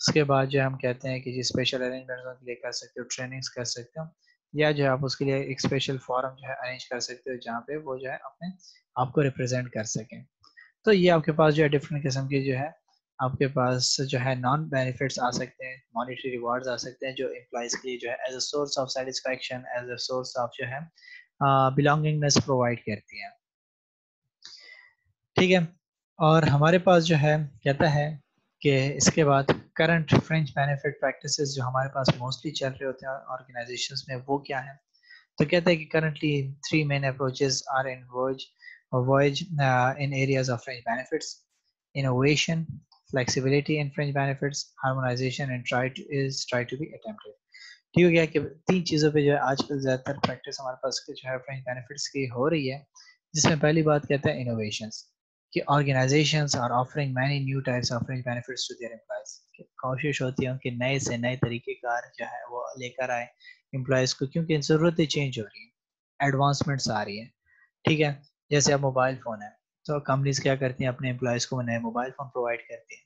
उसके बाद जो हम कहते हैं कि जी स्पेशल अरेंजमेंट्स उनके लिए कर सकते हो, ट्रेनिंग्स कर सकते हो, या जो है आप उसके लिए एक स्पेशल फॉरम जो है अरेंज कर सकते हो जहाँ पे वो जो है अपने आपको रिप्रेजेंट कर सकें। तो ये आपके पास जो है डिफरेंट किस्म की जो है आपके पास जो है नॉन बेनिफिट्स आ सकते हैं, मॉनेटरी रिवार्ड्स आ सकते हैं, जो एम्प्लॉयज के लिए जो है as a source of satisfaction, as a source of जो है बिलोंगिंगनेस प्रोवाइड करती है, ठीक है। और हमारे पास जो है कहता है कि इसके बाद करंट फ्रेंच बेनिफिट प्रैक्टिसेस जो हमारे पास मोस्टली चल रहे होते हैं ऑर्गेनाइजेशंस में, वो क्या है, तो कहता है कि currently 3 main approaches are in voyage in areas of fringe benefits: innovation, flexibility in fringe benefits, harmonization, and try to be attempted। ठीक हो गया कि 3 चीज़ों पे जो है आजकल ज़्यादातर प्रैक्टिस हमारे पास जो है फ्रेंच बेनिफिट्स की हो रही है, जिसमें पहली बात कहता है इनोवेशंस, कि organizations are offering many new types of French benefits to their employees. कोशिश होती है उनके नए से नए तरीके कार जो है वो लेकर आए एम्प्लॉयज को, क्योंकि ज़रूरतें चेंज हो रही हैं, एडवांसमेंट्स आ रही हैं, ठीक है। जैसे अब मोबाइल फ़ोन है, तो कंपनीज क्या करती हैं, अपने एम्प्लॉयज़ को नए मोबाइल फ़ोन प्रोवाइड करती हैं,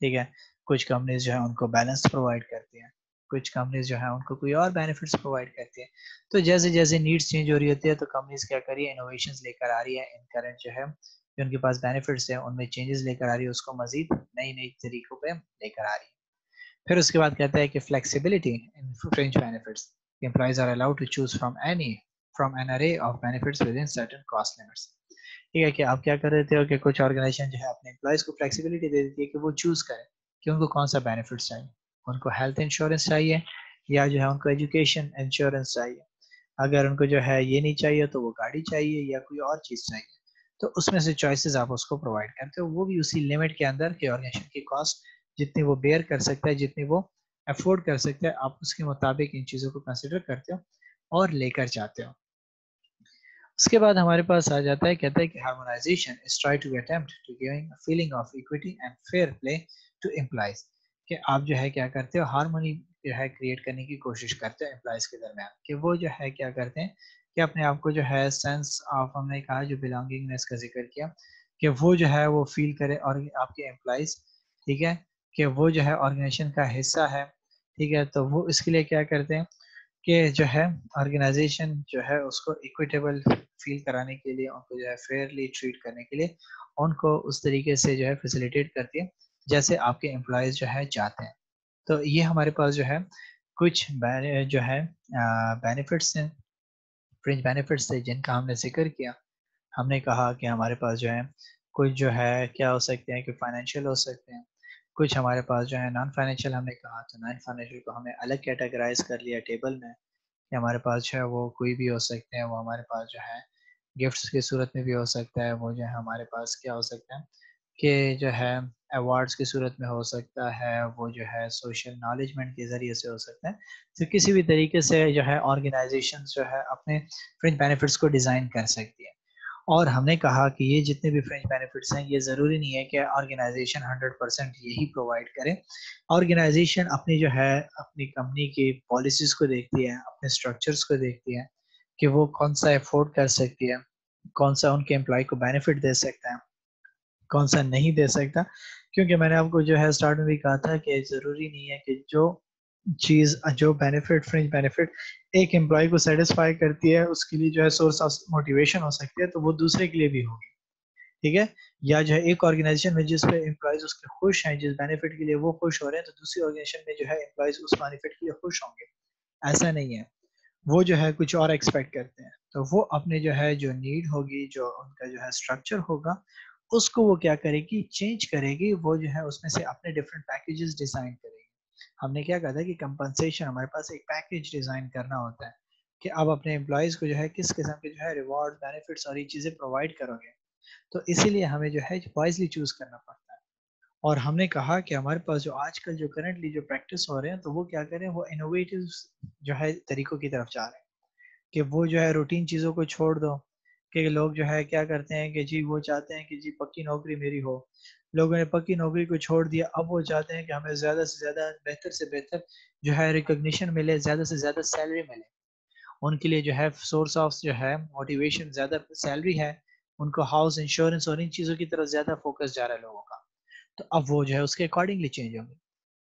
ठीक है। कुछ कंपनीज जो है उनको बैलेंस प्रोवाइड करती हैं, कुछ कंपनीज जो है उनको कोई और बेनिफिट्स प्रोवाइड करती है। तो जैसे जैसे नीड्स चेंज हो रही होती है, तो कंपनीज क्या करिए इनोवेशंस लेकर आ रही है, इन करंट जो है जो उनके पास बेनिफिट्स है उनमें चेंजेस लेकर आ रही है, उसको मजीद नई नई तरीकों पे लेकर आ रही है। फिर उसके बाद कहता है कि flexibility in fringe benefits, employees are allowed to choose from an array of benefits within certain cost limits. ठीक है कि आप क्या कर देते हो कि कुछ ऑर्गेनाइजेशन जो है अपने एम्प्लॉयज को फ्लेक्सिबिलिटी दे देती है कि वो चूज करें कि उनको कौन सा बेनिफिट चाहिए, उनको हेल्थ इंश्योरेंस चाहिए या जो है उनको एजुकेशन इंश्योरेंस चाहिए। अगर उनको जो है ये नहीं चाहिए तो वो गाड़ी चाहिए या कोई और चीज़ चाहिए, तो उसमें से चॉइसेस आप उसको प्रोवाइड करते हो, वो भी उसी लिमिट के अंदर कि ऑर्गेनाइजेशन की कॉस्ट जितनी वो बेयर कर सकता है, जितनी वो अफोर्ड कर सकता है, आप उसके मुताबिक इन चीज़ों को कंसिडर करते हो और लेकर जाते हो। उसके बाद हमारे पास आ जाता है, कहता है कि harmonization is try to attempt to giving a feeling of equity and fair play to employees, कि आप जो है क्या करते हो, हार्मोनी जो है क्रिएट करने की कोशिश करते हो एम्प्लॉइज के दरमियान, कि वो जो है क्या करते हैं कि अपने आप को जो है सेंस ऑफ, हमने कहा जो बिलोंगिंगनेस का जिक्र किया, कि वो जो है वो फील करे और आपके एम्प्लॉइज, ठीक है, कि वो जो है ऑर्गेनाइजेशन का हिस्सा है, ठीक है, तो वो इसके लिए क्या करते हैं कि जो है ऑर्गेनाइजेशन जो है उसको इक्विटेबल फील कराने के लिए, उनको जो है फेयरली ट्रीट करने के लिए उनको उस तरीके से जो है फैसिलिटेट करती है जैसे आपके एम्प्लॉयज़ जो है चाहते हैं। तो ये हमारे पास जो है कुछ जो है बेनिफिट्स हैं, फ्रिंज बेनिफिट्स थे जिनका हमने जिक्र किया। हमने कहा कि हमारे पास जो है कुछ जो है क्या हो सकते हैं कि फाइनेंशियल हो सकते हैं, कुछ हमारे पास जो है नॉन फाइनेंशियल, हमने कहा तो नॉन फाइनेंशियल को हमने अलग कैटेगराइज कर लिया टेबल में, कि हमारे पास जो है वो कोई भी हो सकते हैं, वो हमारे पास जो है गिफ्ट्स की सूरत में भी हो सकता है, वो जो है हमारे पास क्या हो सकता है कि जो है अवार्ड्स की सूरत में हो सकता है, वो जो है सोशल नॉलेजमेंट के ज़रिए से हो सकता है। तो किसी भी तरीके से जो है ऑर्गेनाइजेशंस जो है अपने फ्रिंज बेनिफिट्स को डिज़ाइन कर सकती है। और हमने कहा कि ये जितने भी फ्रिंज बेनिफिट्स हैं, ये ज़रूरी नहीं है कि ऑर्गेनाइजेशन 100% यही प्रोवाइड करे। ऑर्गेनाइजेशन अपनी जो है अपनी कंपनी की पॉलिसीज़ को देखती है, अपने स्ट्रक्चर्स को देखती है कि वो कौन-सा अफ़ोर्ड कर सकती है, कौन-सा उनके एम्प्लॉयी को बेनिफिट दे सकता है, कौन-सा नहीं दे सकता। क्योंकि मैंने आपको जो है स्टार्ट में भी कहा था कि ज़रूरी नहीं है कि जो चीज़ जो बेनिफिट फ्रिंज बेनिफिट एक एम्प्लॉयी को सैटिस्फाई करती है, उसके लिए जो है सोर्स ऑफ मोटिवेशन हो सकती है, तो वो दूसरे के लिए भी होगी। ठीक है? या जो है एक ऑर्गेनाइजेशन में जिस पे एम्प्लॉइज़ उसके खुश हैं, जिस बेनिफिट के लिए वो खुश हो रहे हैं, तो दूसरी ऑर्गेनाइजेशन में जो है एम्प्लॉइज़ उस बेनिफिट के लिए खुश होंगे। ऐसा नहीं है। वो जो है कुछ और एक्सपेक्ट करते हैं। तो वो अपने जो है जो नीड होगी, जो उनका जो है स्ट्रक्चर होगा, उसको वो क्या करेगी, चेंज करेगी। वो जो है उसमें से अपने डिफरेंट पैकेजेस डिज़ाइन करेगी। हमने क्या कहा था कि कंपनसेशन हमारे पास एक पैकेज डिज़ाइन करना होता है, कि आप अपने एम्प्लॉइज़ को जो है किस किस्म के जो है रिवॉर्ड, बेनिफिट्स और ये चीज़ें प्रोवाइड करोगे। तो इसीलिए हमें जो है वाइज़ली चूज़ करना पड़ता है। और हमने कहा कि हमारे पास जो आजकल जो करंटली जो प्रैक्टिस हो रहे हैं, तो वो क्या करें, वो इनोवेटिव जो है तरीकों की तरफ जा रहे हैं। कि वो जो है रूटीन चीज़ों को छोड़ दो, कि लोग जो है क्या करते हैं कि जी वो चाहते हैं कि जी पक्की नौकरी मेरी हो। लोगों ने पक्की नौकरी को छोड़ दिया, अब वो चाहते हैं कि हमें ज़्यादा से ज़्यादा, बेहतर से बेहतर जो है रिकॉग्निशन मिले, ज़्यादा से ज़्यादा सैलरी मिले। उनके लिए जो है सोर्स ऑफ जो है मोटिवेशन ज़्यादा सैलरी है, उनको हाउस इंश्योरेंस और इन चीज़ों की तरफ ज़्यादा फोकस जा रहा है लोगों का। तो अब वो जो है उसके अकॉर्डिंगली चेंज होंगे।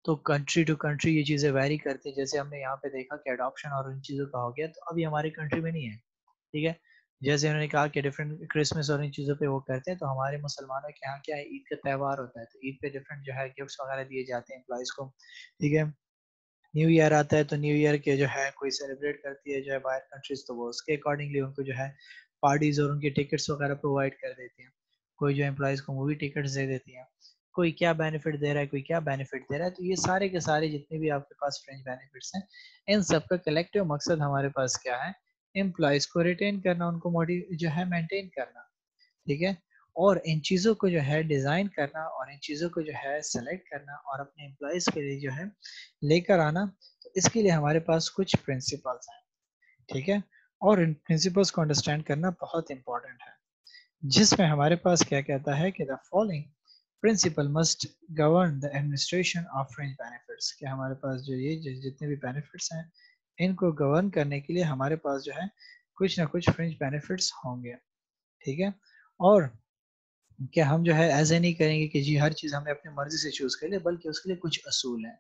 तो कंट्री टू कंट्री ये चीज़ें वैरी करती हैं। जैसे हमने यहाँ पे देखा कि अडॉप्शन और उन चीज़ों का हो गया, तो अभी हमारी कंट्री में नहीं है, ठीक है? जैसे उन्होंने कहा कि डिफरेंट क्रिसमस और इन चीज़ों पे वो करते हैं, तो हमारे मुसलमानों के यहाँ क्या है, ईद का त्योहार होता है, तो ईद पे डिफरेंट जो है गिफ्ट्स वगैरह दिए जाते हैं एम्प्लॉइज़ को, ठीक है? न्यू ईयर आता है, तो न्यू ईयर के जो है कोई सेलिब्रेट करती है जो है बाहर कंट्रीज़, तो वो उसके अकॉर्डिंगली उनको जो है पार्टीज़ और उनके टिकट्स वगैरह प्रोवाइड कर देती हैं। कोई जो एम्प्लॉइज़ को मूवी टिकट्स दे देती हैं। कोई क्या बेनिफिट दे रहा है, कोई क्या बेनिफिट दे रहा है, तो ये सारे के सारे जितने भी आपके पास फ्रिंज बेनिफिट्स हैं, इन सब का कलेक्टिव मकसद हमारे पास क्या है? एम्प्लॉइज़ को रिटेन करना, उनको जो है मेंटेन करना, ठीक है? और इन चीज़ों को जो है डिज़ाइन करना और इन चीज़ों को जो है सेलेक्ट करना और अपने एम्प्लॉइज़ के लिए जो है लेकर आना, तो इसके लिए हमारे पास कुछ प्रिंसिपल्स हैं, ठीक है? और इन प्रिंसिपल्स को अंडरस्टैंड करना बहुत इम्पोर्टेंट है, जिसमें हमारे पास क्या कहता है कि the following principle must govern the administration of fringe benefits, कि हमारे पास जो ये जितने भी बेनिफिट्स हैं, इनको गवर्न करने के लिए हमारे पास जो है कुछ ना कुछ फ्रिंज बेनिफिट्स होंगे, ठीक है? और कि हम जो है ऐसे नहीं करेंगे कि जी हर चीज़ हमने अपनी मर्ज़ी से चूज़ कर लिया, बल्कि उसके लिए कुछ असूल हैं,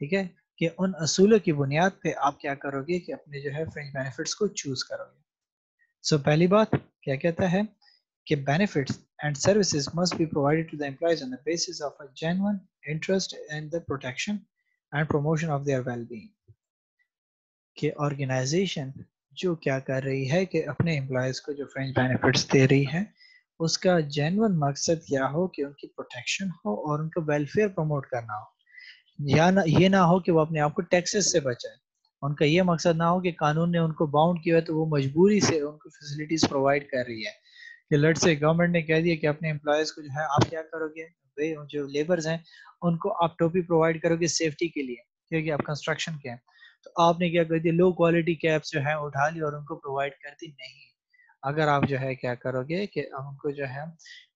ठीक है? कि उन असूलों की बुनियाद पे आप क्या करोगे कि अपने जो है फ्रिंज बेनिफिट्स को चूज़ करोगे। सो पहली बात क्या कहता है कि benefits and services must be provided to the employees on the basis of a genuine interest in the protection and promotion of their well-being, कि ऑर्गेनाइजेशन जो क्या कर रही है कि अपने एम्प्लॉयज़ को जो फ्रिंज बेनिफिट्स दे रही है, उसका जेन्युइन मकसद क्या हो कि उनकी प्रोटेक्शन हो और उनका वेलफेयर प्रमोट करना हो। ये ना हो कि वो अपने आप को टैक्सेस से बचाए। उनका ये मकसद ना हो कि कानून ने उनको बाउंड किया है तो वो मजबूरी से उनको फैसिलिटीज प्रोवाइड कर रही है। कि लट से गवर्नमेंट ने कह दिया कि अपने एम्प्लॉयज को जो है आप क्या करोगे, वे जो लेबर्स हैं उनको आप टोपी प्रोवाइड करोगे सेफ्टी के लिए, क्योंकि आप कंस्ट्रक्शन के हैं। तो आपने क्या कर दिया, लो क्वालिटी कैप्स जो है उठा ली और उनको प्रोवाइड कर दी। नहीं, अगर आप जो है क्या करोगे कि उनको जो है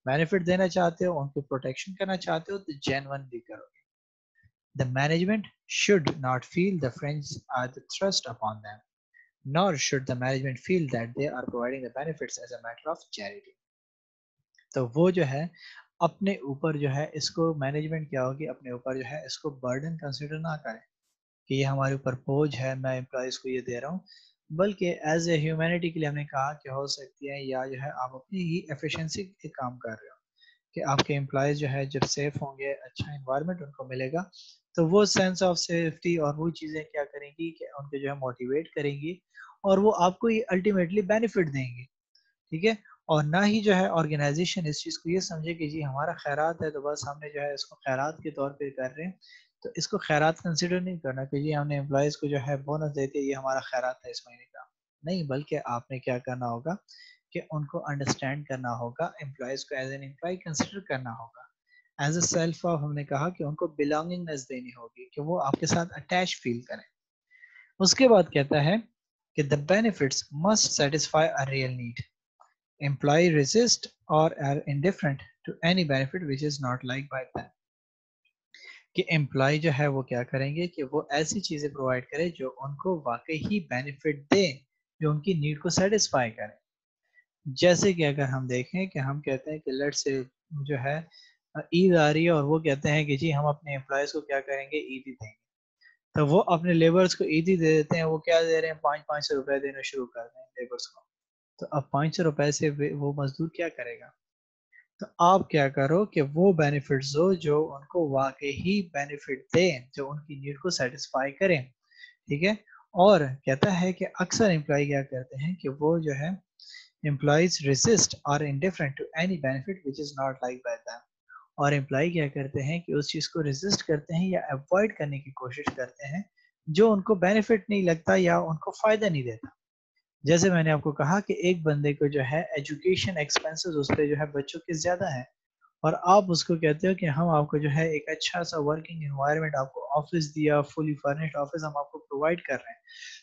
बेनिफिट देना चाहते हो, उनको प्रोटेक्शन करना चाहते हो, तो जेन्युइनली करोगे। The management should not feel the friends are the thrust upon them, nor should the management feel that they are providing the benefits as a matter of charity. तो वो जो है अपने ऊपर जो है इसको मैनेजमेंट क्या होगी, अपने ऊपर जो है इसको बर्डन कंसिडर ना करे कि ये हमारे ऊपर बोझ है, मैं एम्प्लॉयज को ये दे रहा हूँ, बल्कि एज ए ह्यूमैनिटी के लिए हमने कहा कि हो सकती है या जो है आप अपनी ही एफिशिएंसी के काम कर रहे हो कि आपके एम्प्लॉयज जो है जब सेफ होंगे, अच्छा इन्वायरमेंट उनको मिलेगा, तो वो सेंस ऑफ सेफ्टी और वो चीज़ें क्या करेंगी कि उनको जो है मोटिवेट करेंगी और वो आपको ये अल्टीमेटली बेनिफिट देंगे। ठीक है, और ना ही जो है ऑर्गेनाइजेशन इस चीज़ को ये समझे कि जी हमारा खैरात है तो बस हमने जो है इसको खैरात के तौर पे कर रहे हैं, तो इसको खैरात कंसिडर नहीं करना कि जी हमने एम्प्लॉयज़ को जो है बोनस देते ये हमारा खैरात है इस महीने का। नहीं, बल्कि आपने क्या करना होगा कि उनको अंडरस्टैंड करना होगा, एम्प्लॉयज़ को एज एन एम्प्लॉय कंसिडर करना होगा। एज अ सेल्फ ऑफ हमने कहा कि उनको बिलोंगिंगनेस देनी होगी कि वो आपके साथ अटैच फील करें। उसके बाद कहता है कि the benefits must satisfy a real need. Employee resist or are indifferent to any benefit which is not liked by them. कि एम्प्लॉय जो है वो क्या करेंगे कि वो ऐसी चीजें प्रोवाइड करें जो उनको वाकई ही बेनिफिट दे, जो उनकी नीड को सेटिस्फाई करे। जैसे कि अगर हम देखें कि हम कहते हैं कि लेट से जो है ईद आ रही है और वो कहते हैं कि जी हम अपने एम्प्लॉयज को क्या करेंगे, ईद ही देंगे। तो वो अपने लेबर्स को ईद ही दे देते हैं। वो क्या दे रहे हैं, 500-500 रुपए देना शुरू कर दें लेबर्स को। तो अब 500 रुपए से वो मजदूर क्या करेगा। तो आप क्या करो कि वो बेनिफिट्स दो जो उनको वाकई ही बेनिफिट दें, जो उनकी नीड को सेटिस्फाई करें। ठीक है, और कहता है कि अक्सर एम्प्लॉय क्या करते हैं कि वो जो है एम्प्लॉयज रेसिस्ट और indifferent to any benefit which is not like by them. और एम्प्लॉय क्या करते हैं कि उस चीज को रेसिस्ट करते हैं या अवॉइड करने की कोशिश करते हैं जो उनको बेनिफिट नहीं लगता या उनको फायदा नहीं देता। जैसे मैंने आपको कहा कि एक बंदे को जो है एजुकेशन एक्सपेंसेस उस पे जो है बच्चों के ज्यादा है, और आप उसको कहते हो कि हम आपको जो है एक अच्छा सा वर्किंग एनवायरनमेंट, आपको ऑफिस दिया, फुली फर्निश्ड ऑफिस हम आपको प्रोवाइड कर रहे हैं,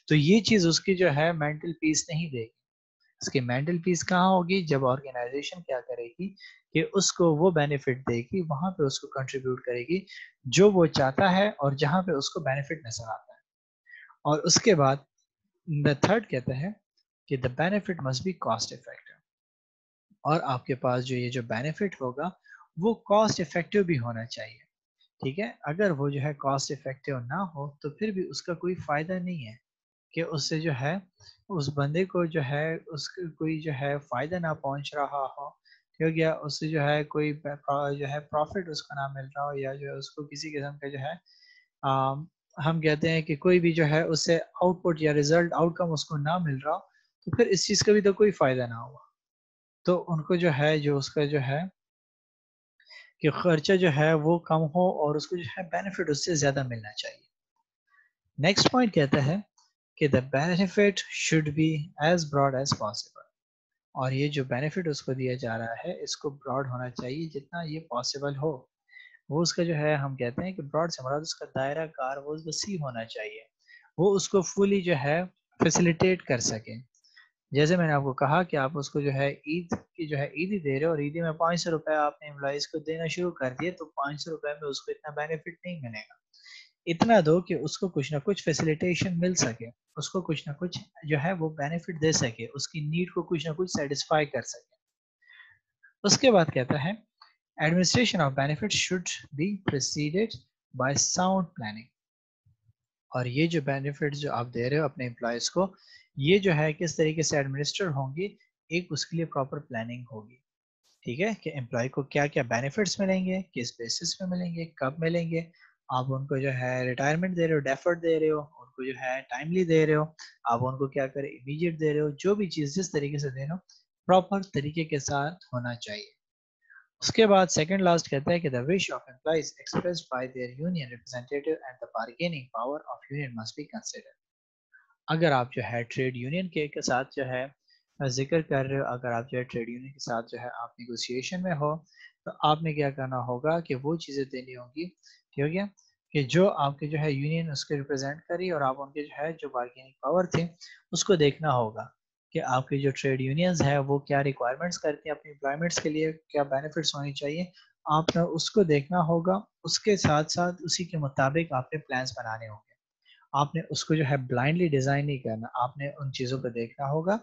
तो ये चीज उसकी जो है मेंटल पीस नहीं देगी। उसकी मेंटल पीस कहाँ होगी, जब ऑर्गेनाइजेशन क्या करेगी कि उसको वो बेनिफिट देगी, वहां पे उसको कंट्रीब्यूट करेगी जो वो चाहता है और जहां पे उसको बेनिफिट नजर आता है। और उसके बाद द थर्ड कहता है कि the benefit must be cost effective. और आपके पास जो ये जो बेनिफिट होगा वो कॉस्ट इफेक्टिव भी होना चाहिए। ठीक है, अगर वो जो है कॉस्ट इफेक्टिव ना हो तो फिर भी उसका कोई फायदा नहीं है कि उससे जो है उस बंदे को जो है उसको कोई जो है फायदा ना पहुंच रहा हो, ठीक है, उससे जो है कोई जो है प्रॉफिट उसको ना मिल रहा हो, या जो है उसको किसी किस्म का जो है हम कहते हैं कि कोई भी जो है उससे आउटपुट या रिजल्ट आउटकम उसको ना मिल रहा हो, तो फिर इस चीज का भी तो कोई फायदा ना हुआ। तो उनको जो है जो उसका जो है कि खर्चा जो है वो कम हो और उसको जो है बेनिफिट उससे ज्यादा मिलना चाहिए। नेक्स्ट पॉइंट कहता है कि the benefit should be as broad as possible. और ये जो बेनिफिट उसको दिया जा रहा है इसको ब्रॉड होना चाहिए जितना ये पॉसिबल हो। वो उसका जो है हम कहते हैं कि ब्रॉड से मुराद उसका दायरा कार वो वसी होना चाहिए, वो उसको फुली जो है फैसिलिटेट कर सके। जैसे मैंने आपको कहा कि आप उसको जो है ईद की जो है ईद ही दे रहे हो और ईदी में 500 रुपए आपने एम्प्लॉइज को देना शुरू कर दिए, तो 500 रुपए में उसको इतना बेनिफिट नहीं मिलेगा। इतना दो कि उसको कुछ ना कुछ फैसिलिटेशन मिल सके, उसको कुछ ना कुछ जो है वो बेनिफिट दे सके, उसकी नीड को कुछ ना कुछ सेटिस्फाई कर सके। उसके बाद कहता है administration of benefit should be preceded by sound planning. और ये जो बेनिफिट्स जो आप दे रहे हो अपने एम्प्लॉयज को, ये जो है किस तरीके से एडमिनिस्टर होंगी, एक उसके लिए प्रॉपर प्लानिंग होगी। ठीक है, कि एम्प्लॉय को क्या क्या बेनिफिट्स मिलेंगे, किस बेसिस पे मिलेंगे, कब मिलेंगे। आप उनको जो है रिटायरमेंट दे रहे हो, डेफर्ड दे रहे हो, उनको जो है टाइमली दे रहे हो, आप उनको क्या करें इमीडिएट दे रहे हो, जो भी चीज जिस तरीके से दे रहे हो प्रॉपर तरीके के साथ होना चाहिए। उसके बाद सेकंड लास्ट कहता है कि the wish of employees expressed by there union representative and the bargaining power of union must be considered. अगर आप जो है ट्रेड यूनियन के साथ जो है जिक्र कर रहे हो, अगर आप जो है ट्रेड यूनियन के साथ जो है आप निगोशिएशन में हो, तो आपने क्या करना होगा कि वो चीज़ें देनी होगी, ठीक हो गया, कि जो आपके जो है यूनियन उसके रिप्रेजेंट करी, और आप उनके जो है जो बार्गेनिंग पावर थी उसको देखना होगा कि आपकी जो ट्रेड यूनियंस है वो क्या रिक्वायरमेंट्स करती हैं अपनी एम्प्लॉयमेंट्स के लिए, क्या बेनिफिट्स होनी चाहिए, आपने उसको देखना होगा। उसके साथ साथ उसी के मुताबिक आपने प्लान्स बनाने होंगे। आपने उसको जो है ब्लाइंडली डिजाइन नहीं करना, आपने उन चीजों को देखना होगा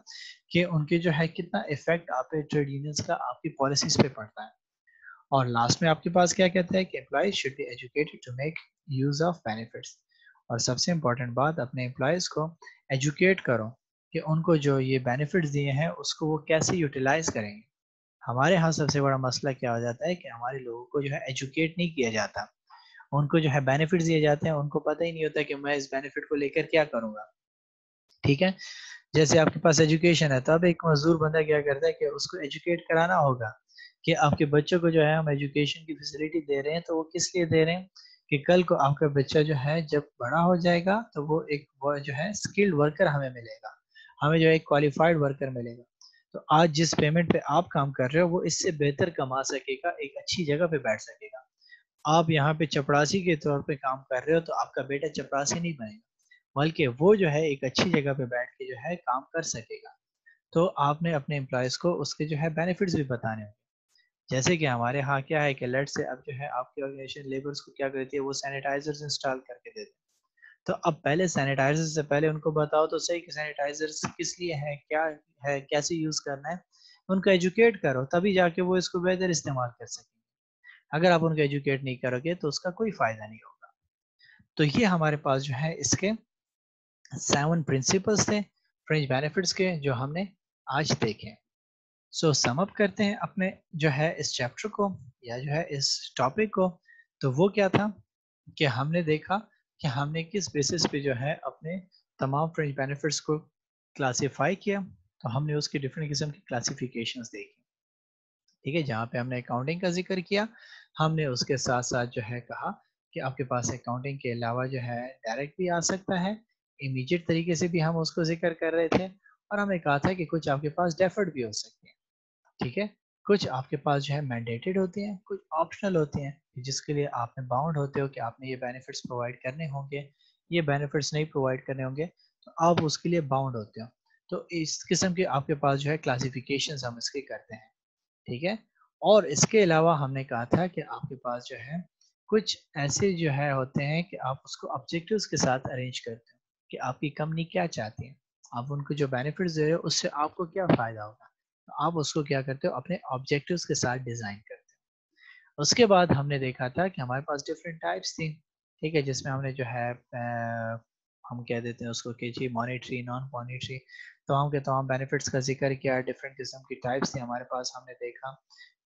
कि उनके जो है कितना इफेक्ट आपके ट्रेड यूनियंस का आपकी पॉलिसीज पे पड़ता है। और लास्ट में आपके पास क्या कहता है कि employees should be educated to make use of benefits. और सबसे इंपॉर्टेंट बात, अपने एम्प्लॉयज को एजुकेट करो कि उनको जो ये बेनिफिट्स दिए हैं उसको वो कैसे यूटिलाइज करेंगे। हमारे यहाँ सबसे बड़ा मसला क्या हो जाता है कि हमारे लोगों को जो है एजुकेट नहीं किया जाता। उनको जो है बेनिफिट्स दिए जाते हैं, उनको पता ही नहीं होता कि मैं इस बेनिफिट को लेकर क्या करूंगा। ठीक है, जैसे आपके पास एजुकेशन है, तो अब एक मजदूर बंदा क्या करता है कि उसको एजुकेट कराना होगा कि आपके बच्चों को जो है हम एजुकेशन की फैसिलिटी दे रहे हैं, तो वो किस लिए दे रहे हैं कि कल को आपका बच्चा जो है जब बड़ा हो जाएगा तो वो जो है स्किल्ड वर्कर हमें मिलेगा, हमें जो है एक क्वालिफाइड वर्कर मिलेगा। तो आज जिस पेमेंट पे आप काम कर रहे हो वो इससे बेहतर कमा सकेगा, एक अच्छी जगह पे बैठ सकेगा। आप यहाँ पे चपरासी के तौर पे काम कर रहे हो तो आपका बेटा चपरासी नहीं बनेगा, बल्कि वो जो है एक अच्छी जगह पे बैठ के जो है काम कर सकेगा। तो आपने अपने एम्प्लॉयज को उसके जो है बेनिफिट्स भी बताने होंगे। जैसे कि हमारे यहाँ क्या है कि लेट से अब जो है आपकी ऑर्गेनाइजेशन लेबर्स को क्या करती है, वो सैनिटाइजर्स इंस्टॉल करके देते हैं। तो अब पहले सैनिटाइजर से पहले उनको बताओ तो सही कि सैनिटाइजर्स किस लिए है, क्या है, कैसे यूज करना है। उनको एजुकेट करो, तभी जाके वो इसको बेहतर इस्तेमाल कर सकेंगे। अगर आप उनको एजुकेट नहीं करोगे तो उसका कोई फायदा नहीं होगा। तो ये हमारे पास जो है इसके 7 प्रिंसिपल्स थे फ्रिंज बेनिफिट्स के, जो हमने आज देखे। सो सम अप करते हैं अपने जो है इस चैप्टर को, या जो है इस टॉपिक को। तो वो क्या था कि हमने देखा कि हमने किस बेसिस पे जो है अपने तमाम फ्रिंज बेनिफिट्स को क्लासिफाई किया। तो हमने उसकी डिफरेंट किस्म की क्लासिफिकेशंस देखी। ठीक है, जहाँ पे हमने अकाउंटिंग का जिक्र किया, हमने उसके साथ साथ जो है कहा कि आपके पास अकाउंटिंग के अलावा जो है डायरेक्ट भी आ सकता है, इमीडिएट तरीके से भी हम उसको जिक्र कर रहे थे, और हमने कहा था कि कुछ आपके पास डेफर्ड भी हो सकते हैं। ठीक है, कुछ आपके पास जो है मैंडेटेड होती हैं, कुछ ऑप्शनल होती हैं जिसके लिए आपने बाउंड होते हो कि आपने ये बेनिफिट्स प्रोवाइड करने होंगे, ये बेनिफिट्स नहीं प्रोवाइड करने होंगे, तो आप उसके लिए बाउंड होते हो। तो इस किस्म के आपके पास जो है क्लासिफिकेशन हम इसके करते हैं। ठीक है, और इसके अलावा हमने कहा था कि आपके पास जो है कुछ ऐसे जो है होते हैं कि आप उसको ऑब्जेक्टिव्स के साथ अरेंज करते हो कि आपकी कंपनी क्या चाहती है, आप उनको जो बेनिफिट्स दे रहे हो उससे आपको क्या फायदा होगा, तो आप उसको क्या करते हो अपने ऑब्जेक्टिव्स के साथ डिजाइन करते हो। उसके बाद हमने देखा था कि हमारे पास डिफरेंट टाइप्स थी। ठीक है, जिसमें हमने जो है हम कह देते हैं उसको कि जी मॉनेटरी, नॉन मॉनेटरी, तमाम के तमाम बेनिफिट्स का जिक्र किया। डिफरेंट किस्म की टाइप्स थी हमारे पास। हमने देखा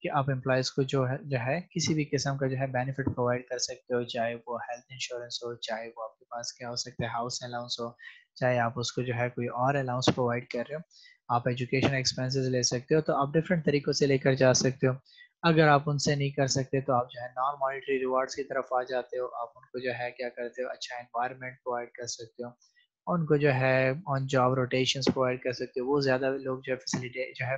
कि आप एम्प्लॉयज़ को जो है किसी भी किस्म का जो है बेनिफिट प्रोवाइड कर सकते हो, चाहे वो हेल्थ इंश्योरेंस हो, चाहे वो आपके पास क्या हो सकता है हाउस अलाउंस हो, चाहे आप उसको जो है कोई और अलाउंस प्रोवाइड कर रहे हो, आप एजुकेशन एक्सपेंसेस ले सकते हो, तो आप डिफरेंट तरीकों से लेकर जा सकते हो। अगर आप उनसे नहीं कर सकते तो आप जो है नॉन मॉनेटरी रिवार्ड्स की तरफ आ जाते हो, आप उनको जो है क्या करते हो, अच्छा एनवायरनमेंट प्रोवाइड कर सकते हो, उनको जो है ऑन जॉब रोटेशंस प्रोवाइड कर सकते हो। वो ज़्यादा लोग जो है फैसिलिटेट जो है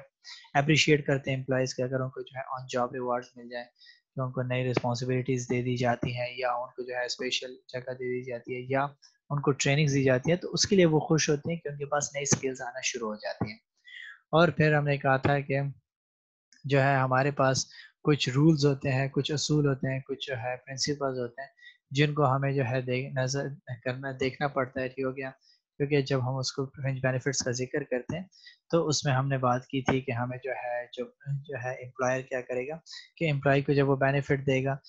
अप्रिशिएट करते हैं एम्प्लॉयज़ के, अगर उनको जो है ऑन जॉब रिवार्ड्स मिल जाए, कि उनको नई रिस्पॉन्सिबिलिटीज़ दे दी जाती हैं, या उनको जो है स्पेशल जगह दे दी जाती है, या उनको ट्रेनिंग्स दी जाती है, तो उसके लिए वो खुश होते हैं कि उनके पास नई स्किल्स आना शुरू हो जाती हैं। और फिर हमने कहा था कि जो है हमारे पास कुछ रूल्स होते हैं, कुछ असूल होते हैं, कुछ जो है प्रिंसिपल्स होते हैं, जिनको हमें जो है नज़र करना देखना पड़ता है। ठीक हो गया, क्योंकि जब हम उसको फ्रिंज बेनिफिट्स का जिक्र करते हैं तो उसमें हमने बात की थी कि हमें जो है एम्प्लॉयर क्या करेगा कि एम्प्लॉय को जब वो बेनिफिट देगा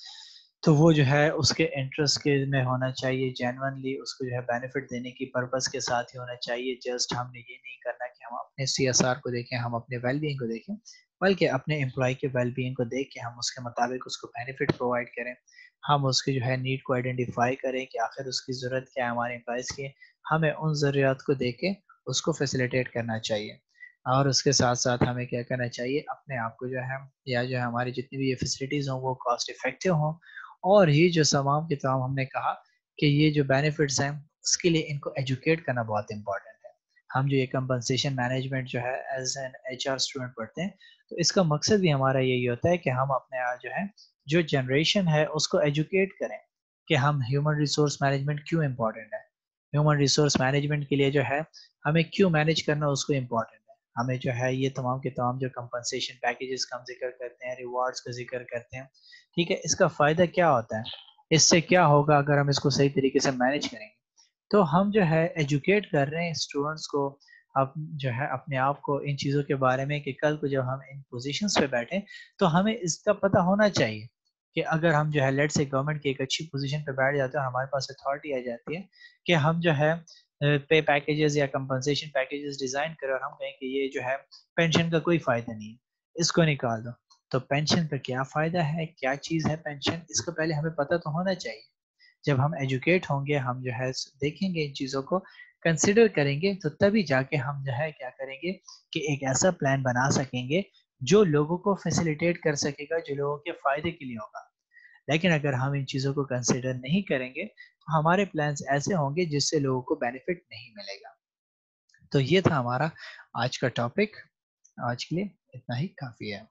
तो वो जो है उसके इंटरेस्ट के में होना चाहिए, जेन्युइनली उसको जो है बेनिफिट देने की पर्पस के साथ ही होना चाहिए। जस्ट हमने ये नहीं करना कि हम अपने सीएसआर को देखें, हम अपने वेलबींग को देखें, बल्कि अपने एम्प्लॉय के वेलबींग को देख के हम उसके मुताबिक उसको बेनिफिट प्रोवाइड करें। हम उसकी जो है नीड को आइडेंटिफाई करें कि आखिर उसकी ज़रूरत क्या है हमारे एम्प्लॉयज़ की, हमें उन ज़रूरियात को देख के उसको फैसिलिटेट करना चाहिए। और उसके साथ साथ हमें क्या करना चाहिए, अपने आप को जो है या जो है हमारी जितनी भी ये फैसिलिटीज़ हों वो कॉस्ट इफेक्टिव हों, और ये जो तमाम के तमाम हमने कहा कि ये जो बेनिफिट्स हैं उसके लिए इनको एजुकेट करना बहुत इंपॉर्टेंट है। हम जो ये कंपनसेशन मैनेजमेंट जो है एज एन एचआर स्टूडेंट पढ़ते हैं, तो इसका मकसद भी हमारा यही होता है कि हम अपने जो है जो जनरेशन है उसको एजुकेट करें कि हम ह्यूमन रिसोर्स मैनेजमेंट क्यों इम्पोर्टेंट है, ह्यूमन रिसोर्स मैनेजमेंट के लिए जो है हमें क्यों मैनेज करना उसको इम्पोर्टेंट है, हमें जो है ये तमाम के तमाम जो कंपनसेशन पैकेजेस का हम जिक्र करते हैं, रिवार्ड्स का जिक्र करते हैं, ठीक है, इसका फ़ायदा क्या होता है, इससे क्या होगा अगर हम इसको सही तरीके से मैनेज करेंगे। तो हम जो है एजुकेट कर रहे हैं स्टूडेंट्स को, अब जो है अपने आप को इन चीज़ों के बारे में कि कल को जब हम इन पोजीशंस पे बैठें तो हमें इसका पता होना चाहिए कि अगर हम जो है लेट से गवर्नमेंट की एक अच्छी पोजीशन पे बैठ जाते हैं और हमारे पास अथॉरिटी आ जाती है कि हम जो है पे पैकेजेस या कंपनसेशन पैकेजेस डिज़ाइन करें और हम कहें कि ये जो है पेंशन का कोई फ़ायदा नहीं है, इसको निकाल दो। तो पेंशन का क्या फ़ायदा है, क्या चीज़ है पेंशन, इसको पहले हमें पता तो होना चाहिए। जब हम एजुकेट होंगे, हम जो है देखेंगे इन चीज़ों को, कंसिडर करेंगे, तो तभी जाके हम जो है क्या करेंगे कि एक ऐसा प्लान बना सकेंगे जो लोगों को फैसिलिटेट कर सकेगा, जो लोगों के फ़ायदे के लिए होगा। लेकिन अगर हम इन चीज़ों को कंसिडर नहीं करेंगे, तो हमारे प्लान्स ऐसे होंगे जिससे लोगों को बेनिफिट नहीं मिलेगा। तो ये था हमारा आज का टॉपिक। आज के लिए इतना ही काफ़ी है।